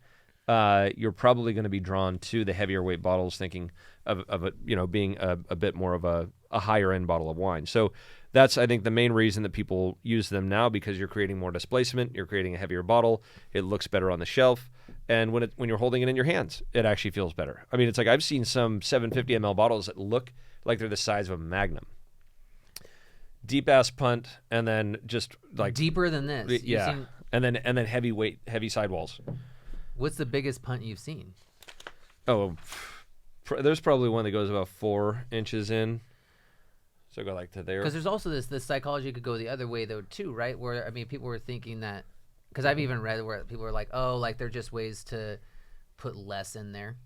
you're probably going to be drawn to the heavier weight bottles, thinking of it, being a bit more of a higher end bottle of wine. So that's, I think, the main reason that people use them now, because you're creating more displacement, you're creating a heavier bottle, it looks better on the shelf, and when you're holding it in your hands, it actually feels better. I mean, it's like I've seen some 750 ml bottles that look like they're the size of a Magnum. Deep ass punt, and then just like deeper than this. Yeah, and then heavy sidewalls. What's the biggest punt you've seen? Oh, there's probably one that goes about 4 inches in. So go like to there. Because there's also this psychology could go the other way though too, right? Where people were thinking that, because I've even read where people were like, oh, like they're just ways to put less in there.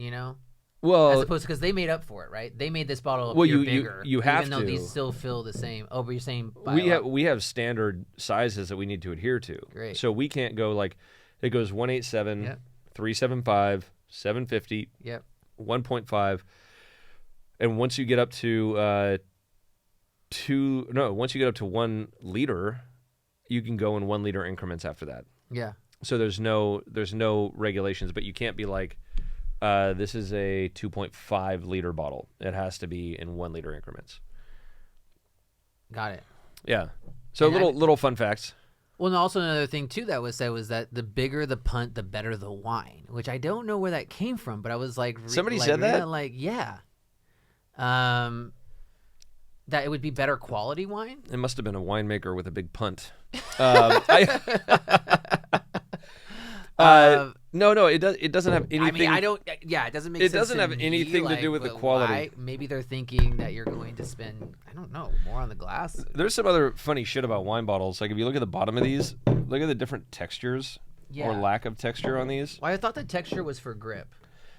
You know. Well, As opposed to because they made up for it, right? They made this bottle Well, appear you bigger, have even though to. these still feel the same. Oh, but you're saying we have standard sizes that we need to adhere to. Great. So we can't go like it goes 187, Yep. 375, 750, Yep. 1.5, and once you get up to once you get up to 1 liter, you can go in 1 liter increments after that. Yeah. So there's no regulations, but you can't be like. This is a 2.5 liter bottle. It has to be in 1 liter increments. Got it. Yeah. So And little fun facts. Well, and also another thing too that was said was that the bigger the punt, the better the wine, which I don't know where that came from, but I was like, Somebody said that? Like, yeah. That it would be better quality wine. It must have been a winemaker with a big punt. No, it does. It doesn't have anything. I mean, I don't. Yeah, it doesn't make sense. It doesn't have anything to do with the but quality. why? Maybe they're thinking that you're going to spend, I don't know, more on the glass. There's some other funny shit about wine bottles. Like if you look at the bottom of these, look at the different textures or lack of texture on these. Well, I thought the texture was for grip.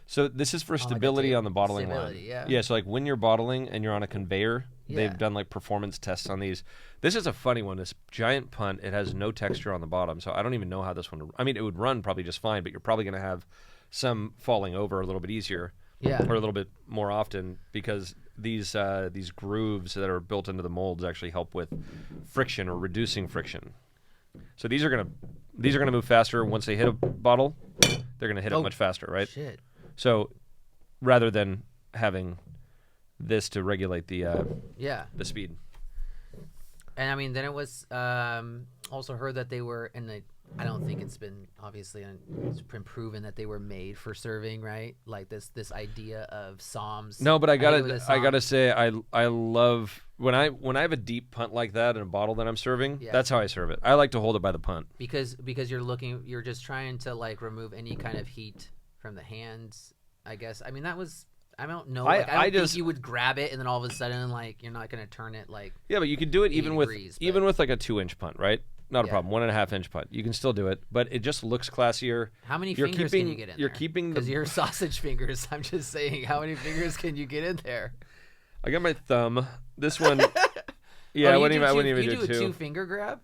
So this is for like a stability on the bottling stability, line. yeah. So like when you're bottling and you're on a conveyor, Yeah. they've done like performance tests on these. This is a funny one. This giant punt, it has no texture on the bottom. So I don't even know how this one. I mean, it would run probably just fine, but you're probably going to have some falling over a little bit easier. Yeah. Or a little bit more often because these grooves that are built into the molds actually help with friction or reducing friction. So these are gonna move faster once they hit a bottle. They're gonna hit it much faster, right? Shit. So rather than having this to regulate the speed. And I mean, then it was also heard that they were in the. I don't think it's been it's been proven that they were made for serving, right? Like this idea of Psalms. No, but I think it was a gotta Psalm. say I love when I have a deep punt like that in a bottle that I'm serving. Yeah. That's how I serve it. I like to hold it by the punt. because you're just trying to like remove any kind of heat from the hands. I guess. I mean, that was. I don't know. Like, I don't think you would grab it and then all of a sudden, like, you're not gonna turn it like. Yeah, but you could do it even with degrees, like a 2-inch punt, right? Not a problem. 1.5-inch punt. You can still do it, but it just looks classier. How many fingers can you get in there? You're keeping because your sausage fingers. I'm just saying, how many fingers can you get in there? I got my thumb. This one. Yeah, I wouldn't even do a two. 2-finger grab.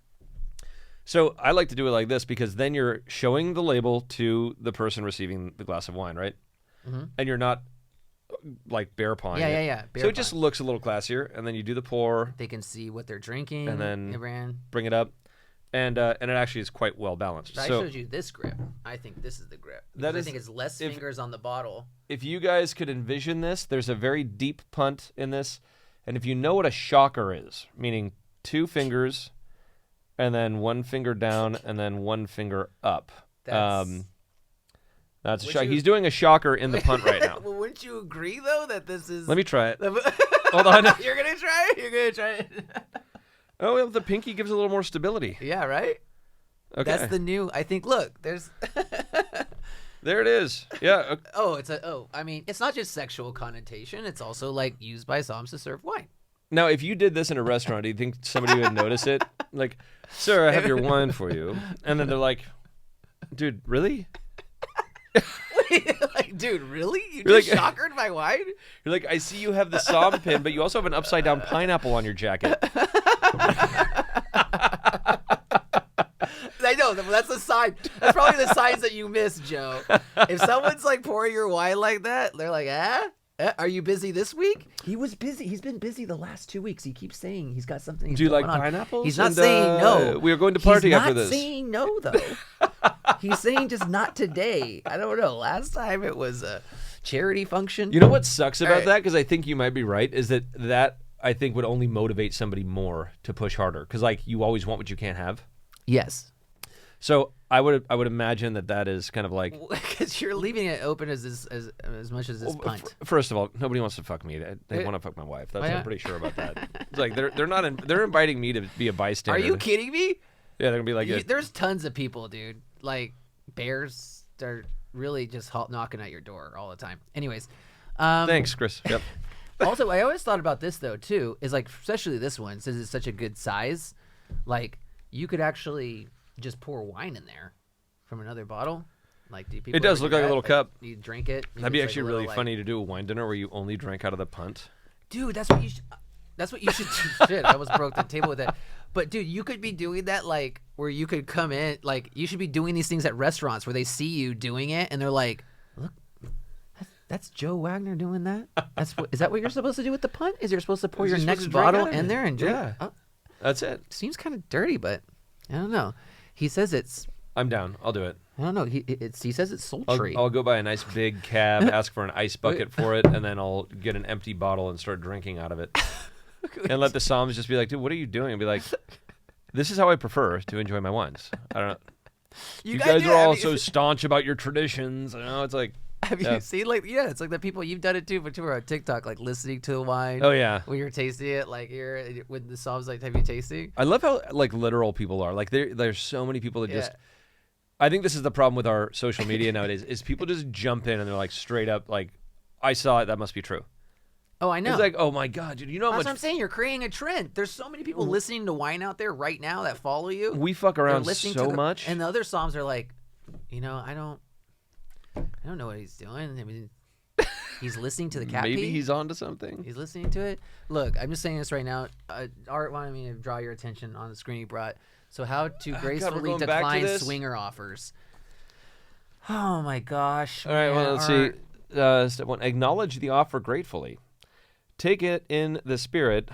So I like to do it like this because then you're showing the label to the person receiving the glass of wine, right? Mm-hmm. And you're not like bear pawing it. Yeah. So it just looks a little classier, and then you do the pour. They can see what they're drinking, And then it ran. bring it up, and it actually is quite well balanced. I So showed you this grip. I think this is the grip. That I is- think it's less fingers on the bottle. if you guys could envision this, there's a very deep punt in this, and if you know what a shocker is, meaning 2 fingers, and then 1 finger down, and then 1 finger up. That's a shock. He's doing a shocker in the punt right now. Well, wouldn't you agree though that this is? Let me try it. Hold on. You're gonna try it. You're gonna try it. Oh, well, the pinky gives a little more stability. Yeah, right. Okay. That's the new. I think. Look, there's. There it is. Yeah. I mean, it's not just sexual connotation. It's also like used by Psalms to serve wine. Now, if you did this in a restaurant, do you think somebody would notice it? Like, sir, I have your wine for you. And then they're like, dude, really? Like, dude, really? You You're just like- shockered my wine? You're like, I see you have the Psalm pin, but you also have an upside down pineapple on your jacket. I know. That's the sign. That's probably the signs that you miss, Joe. If someone's like pouring your wine like that, they're like, are you busy this week? He was busy. He's been busy the last 2 weeks. He keeps saying he's got something. Do you like on. pineapples? He's not And, saying no. We are going to party after this. He's not saying no, though. He's saying just not today. I don't know. Last time it was a charity function. You know what sucks about All right. that? Because I think you might be right, is that I think would only motivate somebody more to push harder. Because, like, you always want what you can't have. Yes. So I would imagine that is kind of like. Because you're leaving it open as much as this punt. First of all, nobody wants to fuck me. They want to fuck my wife. I'm pretty sure about that. It's like they're inviting me to be a bystander. Are you kidding me? Yeah, they're gonna be like, There's tons of people, dude. Like bears are really just knocking at your door all the time. Anyways, thanks, Chris. Yep. Also, I always thought about this though too. Is like especially this one since it's such a good size. Like you could actually just pour wine in there from another bottle. Like, do people It does ever look do like a that? little cup. You drink it. That'd be it's actually like a really little, funny to do a wine dinner where you only drink out of the punt. Dude, that's what you should. That's what you should do. Shit, I almost broke the table with that. But dude, you could be doing that like where you could come in. Like, you should be doing these things at restaurants where they see you doing it and they're like, look. That's Joe Wagner doing that. Is that what you're supposed to do with the punt? Is you're supposed to pour your next bottle in there and drink? Yeah, Oh, that's it. seems kind of dirty, but I don't know. He says it's. I'm down. I'll do it. I don't know. He says it's sultry. I'll go buy a nice big cab, ask for an ice bucket for it, and then I'll get an empty bottle and start drinking out of it. And let the Psalms just be like, dude, what are you doing? And be like, this is how I prefer to enjoy my wines. I don't know. You guys are all so staunch about your traditions. I know it's like. Have you seen it's like the people you've done it too, but too on TikTok, like listening to the wine. Oh yeah. When you're tasting it, like you're with the Psalms, like have you tasting? I love how like literal people are. Like there's so many people that just. I think this is the problem with our social media nowadays is people just jump in and they're like straight up like, I saw it, that must be true. Oh, I know. It's like, oh my god, dude, you know how That's much. what I'm saying. You're creating a trend. There's so many people listening to wine out there right now that follow you. We fuck around listening so to much. And the other Psalms are like, I don't know what he's doing. I mean, he's listening to the cat Maybe pee. he's onto something. He's listening to it. Look, I'm just saying this right now. Art wanted me to draw your attention on the screen he brought. So how to gracefully going back to decline this? swinger offers. Oh my gosh. All right, well, let's Art. see. Step 1, acknowledge the offer gratefully. Take it in the spirit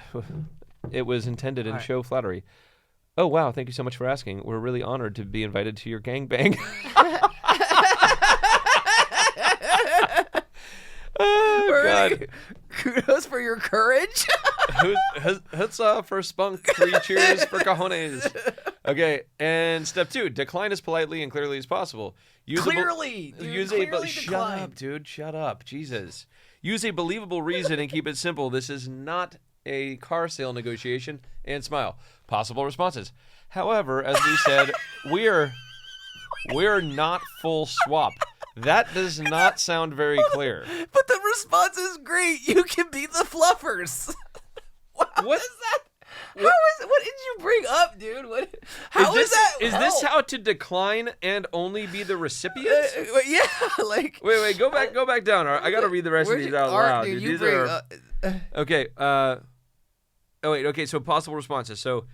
it was intended and show flattery. Oh, wow, thank you so much for asking. We're really honored to be invited to your gangbang. Oh, God. Kudos for your courage. Hutzah for spunk, 3 cheers for cojones. Okay, and step 2, decline as politely and clearly as possible. Clearly, shut up, dude. Shut up. Jesus. Use a believable reason and keep it simple. This is not a car sale negotiation. And smile. Possible responses. However, as we said, we're not full swap. That does not sound very clear. But the response is great. You can be the fluffers. What is that? What did you bring up, dude? How is that? Is this how to decline and only be the recipient? Yeah, like. Wait, go back down. I got to read the rest of these out loud. Dude, These are okay. Okay. So possible responses. So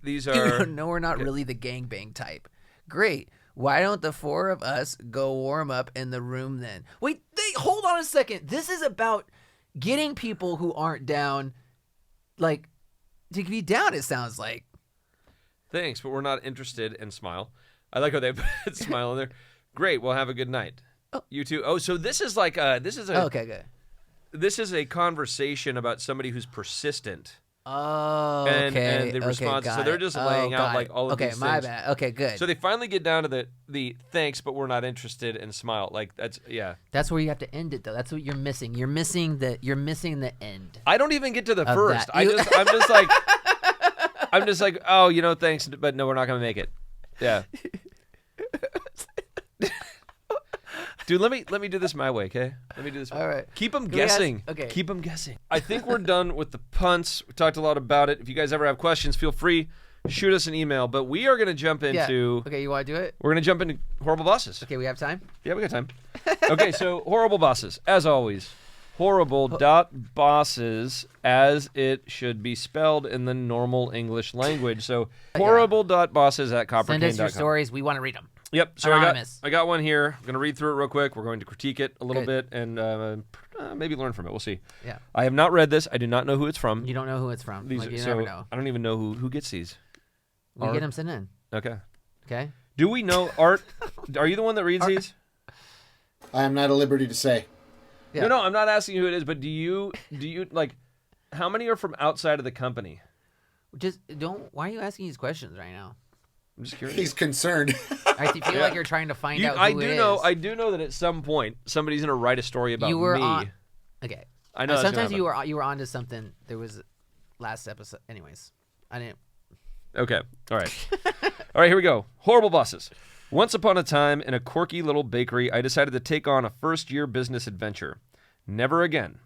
these are. No, we're not really the gangbang type. Great. Why don't the 4 of us go warm up in the room then? Wait, hold on a second. This is about getting people who aren't down, like, to be down, it sounds like. Thanks, but we're not interested in smile. I like how they put smile in there. Great, well, have a good night. Oh. You too. Oh, so this is like okay, good. This is a conversation about somebody who's persistent. Oh, and okay. the responses. So they're just laying out like all of these things. Okay, my bad. Okay, good. So they finally get down to the thanks, but we're not interested in smile. Like that's That's where you have to end it though. That's what you're missing. You're missing the end. I don't even get to the first. That. I'm just like, oh, thanks, but no, we're not gonna make it. Yeah. Dude, let me do this my way, okay? Let me do this. All right. Keep them guessing. Okay. Keep them guessing. I think we're done with the punts. We talked a lot about it. If you guys ever have questions, feel free, shoot us an email. But we are going to jump into. Okay, you want to do it? We're going to jump into horrible bosses. Okay, we have time. Yeah, we got time. Okay, so horrible bosses, as always. Horrible.bosses, as it should be spelled in the normal English language. So horrible.bosses@coppercane.com. Send us your stories. We want to read them. Yep. So Anonymous. I got one here. I'm going to read through it real quick. We're going to critique it a little bit and maybe learn from it. We'll see. Yeah. I have not read this. I do not know who it's from. You don't know who it's from. You never know. I don't even know who gets these. We get them sent in. Okay. Okay. Do we know Art? Are you the one that reads these? I am not at liberty to say. Yeah. No, I'm not asking you who it is, but do you like how many are from outside of the company? Why are you asking these questions right now? I'm just curious. He's concerned. I feel like you're trying to find out who I it do know that at some point somebody's gonna write a story about you were me. Okay. I know. Sometimes you were onto something. There was last episode. Anyways, I didn't. Okay. All right. All right. Here we go. Horrible bosses. Once upon a time, in a quirky little bakery, I decided to take on a first-year business adventure. Never again.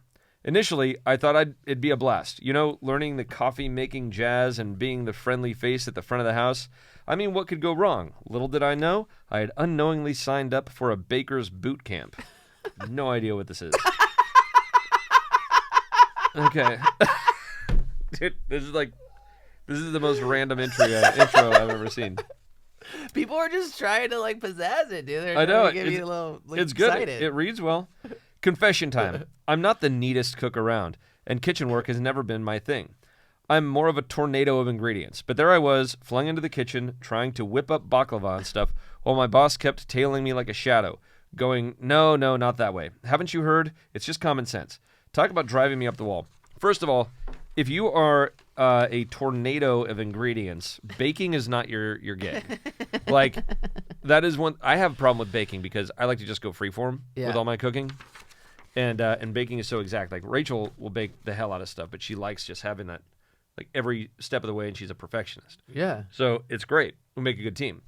Initially, I thought it'd be a blast. You know, learning the coffee-making jazz and being the friendly face at the front of the house. I mean, what could go wrong? Little did I know, I had unknowingly signed up for a baker's boot camp. No idea what this is. Okay. Dude, this is the most random intro I've ever seen. People are just trying to like pizzazz it, dude. They're I know. trying to give you a little like, It's good. excited. It reads well. Confession time. I'm not the neatest cook around, and kitchen work has never been my thing. I'm more of a tornado of ingredients. But there I was, flung into the kitchen, trying to whip up baklava and stuff, while my boss kept tailing me like a shadow, going, no, not that way. Haven't you heard? It's just common sense. Talk about driving me up the wall. First of all, if you are a tornado of ingredients, baking is not your gig. Like, that is one. I have a problem with baking because I like to just go freeform with all my cooking. And baking is so exact. Like, Rachel will bake the hell out of stuff, but she likes just having that, like, every step of the way, and she's a perfectionist. Yeah. So it's great. We make a good team.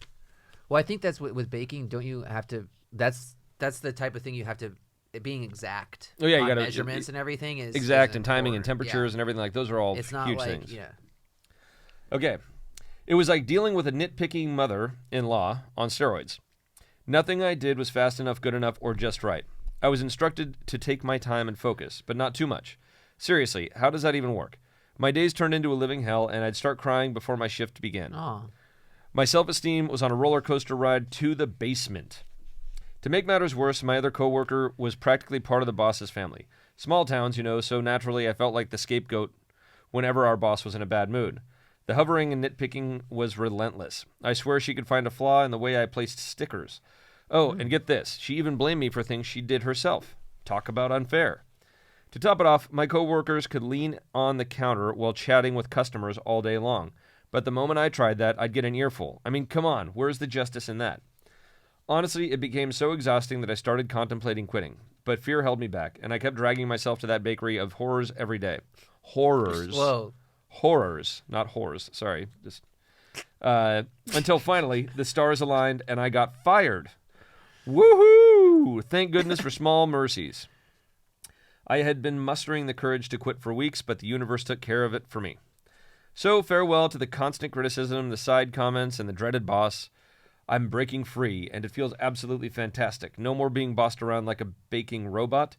Well, I think that's with baking. Don't you have to? That's the type of thing you have to. It being exact. Oh yeah, you got measurements and everything is exact, and timing and temperatures and everything. Like, those are all it's not huge like, things. Yeah. Okay. It was like dealing with a nitpicking mother-in-law on steroids. Nothing I did was fast enough, good enough, or just right. I was instructed to take my time and focus, but not too much. Seriously, how does that even work? My days turned into a living hell, and I'd start crying before my shift began. Oh. My self-esteem was on a roller coaster ride to the basement. To make matters worse, my other coworker was practically part of the boss's family. Small towns, you know, so naturally I felt like the scapegoat whenever our boss was in a bad mood. The hovering and nitpicking was relentless. I swear she could find a flaw in the way I placed stickers. Oh, and get this, she even blamed me for things she did herself. Talk about unfair. To top it off, my coworkers could lean on the counter while chatting with customers all day long. But the moment I tried that, I'd get an earful. I mean, come on, where's the justice in that? Honestly, it became so exhausting that I started contemplating quitting. But fear held me back, and I kept dragging myself to that bakery of horrors every day. Horrors. Whoa. Horrors, not whores. Sorry. Just until finally, the stars aligned, and I got fired. Woohoo! Thank goodness for small mercies. I had been mustering the courage to quit for weeks, but the universe took care of it for me. So farewell to the constant criticism, the side comments, and the dreaded boss. I'm breaking free, and it feels absolutely fantastic. No more being bossed around like a baking robot.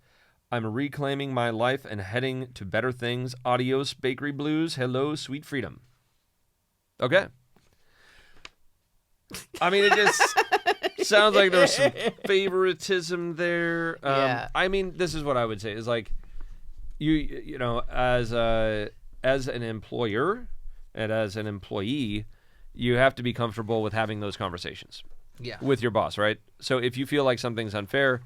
I'm reclaiming my life and heading to better things. Adios, bakery blues. Hello, sweet freedom. Okay. I mean, it just sounds like there's some favoritism there. Yeah. I mean, this is what I would say is like, you know, as an employer and as an employee, you have to be comfortable with having those conversations with your boss, right? So if you feel like something's unfair,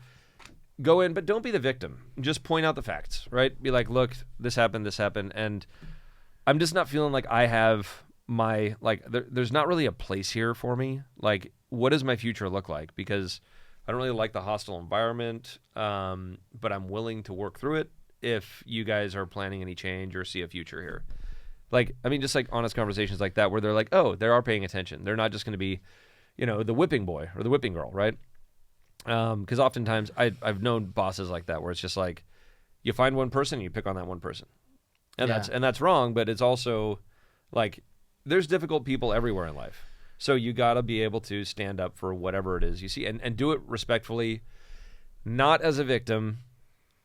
go in, but don't be the victim. Just point out the facts, right? Be like, look, this happened, and I'm just not feeling like I have my, like, there's not really a place here for me. Like, what does my future look like? Because I don't really like the hostile environment, but I'm willing to work through it if you guys are planning any change or see a future here. Like, I mean, just like honest conversations like that where they're like, oh, they are paying attention. They're not just going to be, you know, the whipping boy or the whipping girl, right? Because oftentimes I've known bosses like that where it's just like you find one person and you pick on that one person. And that's wrong, but it's also like there's difficult people everywhere in life. So you got to be able to stand up for whatever it is you see and do it respectfully, not as a victim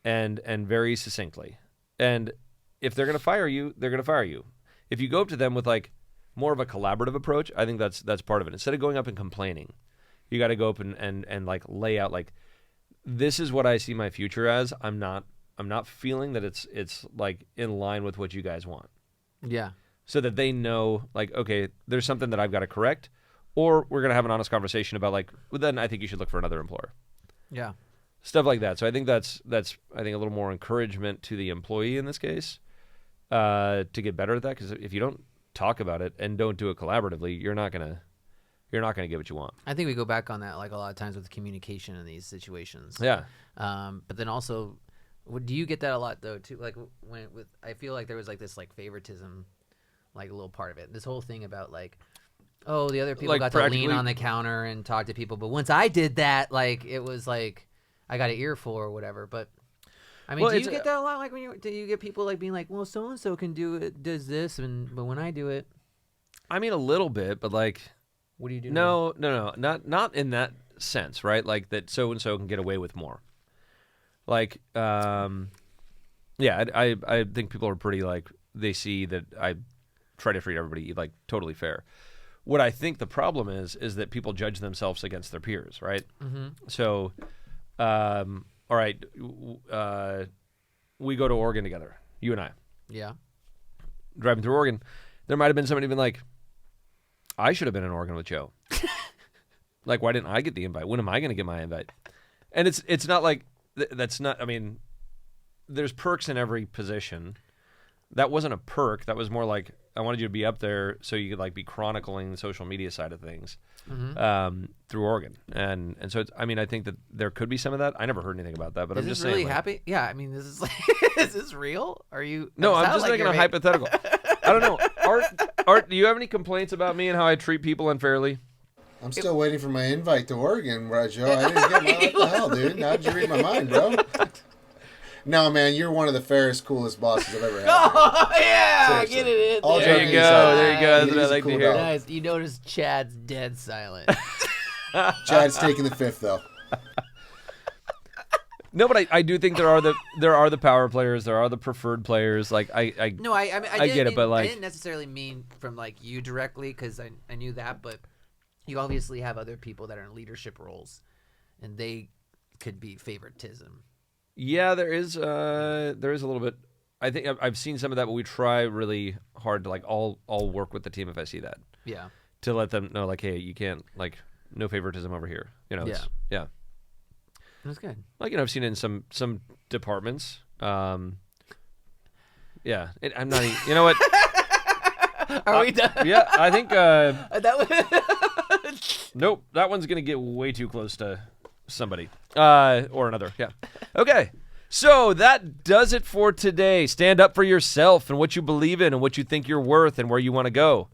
and very succinctly. And if they're going to fire you, they're going to fire you. If you go up to them with like more of a collaborative approach, I think that's part of it. Instead of going up and complaining, you got to go up and like lay out like, this is what I see my future as. I'm not feeling that it's like in line with what you guys want. Yeah. So that they know like, okay, there's something that I've got to correct, or we're going to have an honest conversation about like, well, then I think you should look for another employer. Yeah. Stuff like that. So I think that's I think a little more encouragement to the employee in this case to get better at that. Because if you don't talk about it and don't do it collaboratively, you're not gonna get what you want. I think we go back on that like a lot of times with communication in these situations. Yeah. But then also, do you get that a lot though too? Like I feel like there was like this like favoritism, like a little part of it. This whole thing about like, oh, the other people Like got to lean on the counter and talk to people, but once I did that, like it was like I got an earful or whatever. But I mean, Well, do you it's- get that a lot? Like, do you get people like being like, well, so and so can does this, but when I do it, I mean, a little bit, but like, what do you do? no, not in that sense, right? Like that so and so can get away with more. Like, yeah, I think people are pretty like they see that I try to treat everybody like totally fair. What I think the problem is that people judge themselves against their peers, right? Mm-hmm. So, all right, we go to Oregon together, you and I, Yeah. driving through Oregon. There might have been somebody been like, I should have been in Oregon with Joe. Like, why didn't I get the invite? When am I going to get my invite? And it's not like that's not. I mean, there's perks in every position. That wasn't a perk. That was more like I wanted you to be up there so you could like be chronicling the social media side of things through Oregon. And so it's, I mean, I think that there could be some of that. I never heard anything about that, but Is I'm this just really saying. Like, happy? Yeah. I mean, this is like, is this real? Are you? no, it I'm sounds just like making you're a hypothetical. I don't know. Art, do you have any complaints about me and how I treat people unfairly? I'm still waiting for my invite to Oregon, right, Joe? I didn't get my. What the hell, dude? How'd you read my mind, bro? No, man, you're one of the fairest, coolest bosses I've ever had. Oh yeah, Seriously. get it in. All There joking you go. aside, There you go. That's he's what I a like to cool hear. dog. Nice. You notice Chad's dead silent. Chad's taking the fifth, though. No, but I do think there are the power players. There are the preferred players. Like I No, I mean, I get it, but, like- I didn't necessarily mean from like you directly because I knew that, but you obviously have other people that are in leadership roles, and they could be favoritism. yeah, there is a little bit. I think I've seen some of that, but we try really hard to like all work with the team if I see that Yeah. to let them know like, hey, you can't like no favoritism over here. You know, it's, yeah. That's good. Like, you know, I've seen it in some departments. Yeah, I'm not. You know what? Are we done? Yeah, I think. That was Nope, that one's gonna get way too close to somebody or another. Yeah. Okay. So that does it for today. Stand up for yourself and what you believe in and what you think you're worth and where you want to go,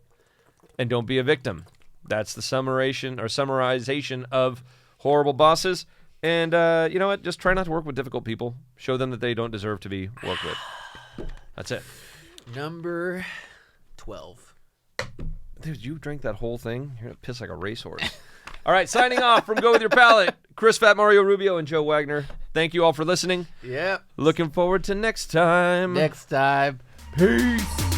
and don't be a victim. That's the summarization of horrible bosses. And you know what? Just try not to work with difficult people. Show them that they don't deserve to be worked with. That's it. number 12. Dude, you drank that whole thing? You're going to piss like a racehorse. All right, signing off from Go With Your Palate, Chris Fat Mario Rubio and Joe Wagner. Thank you all for listening. Yep. Looking forward to next time. Next time. Peace.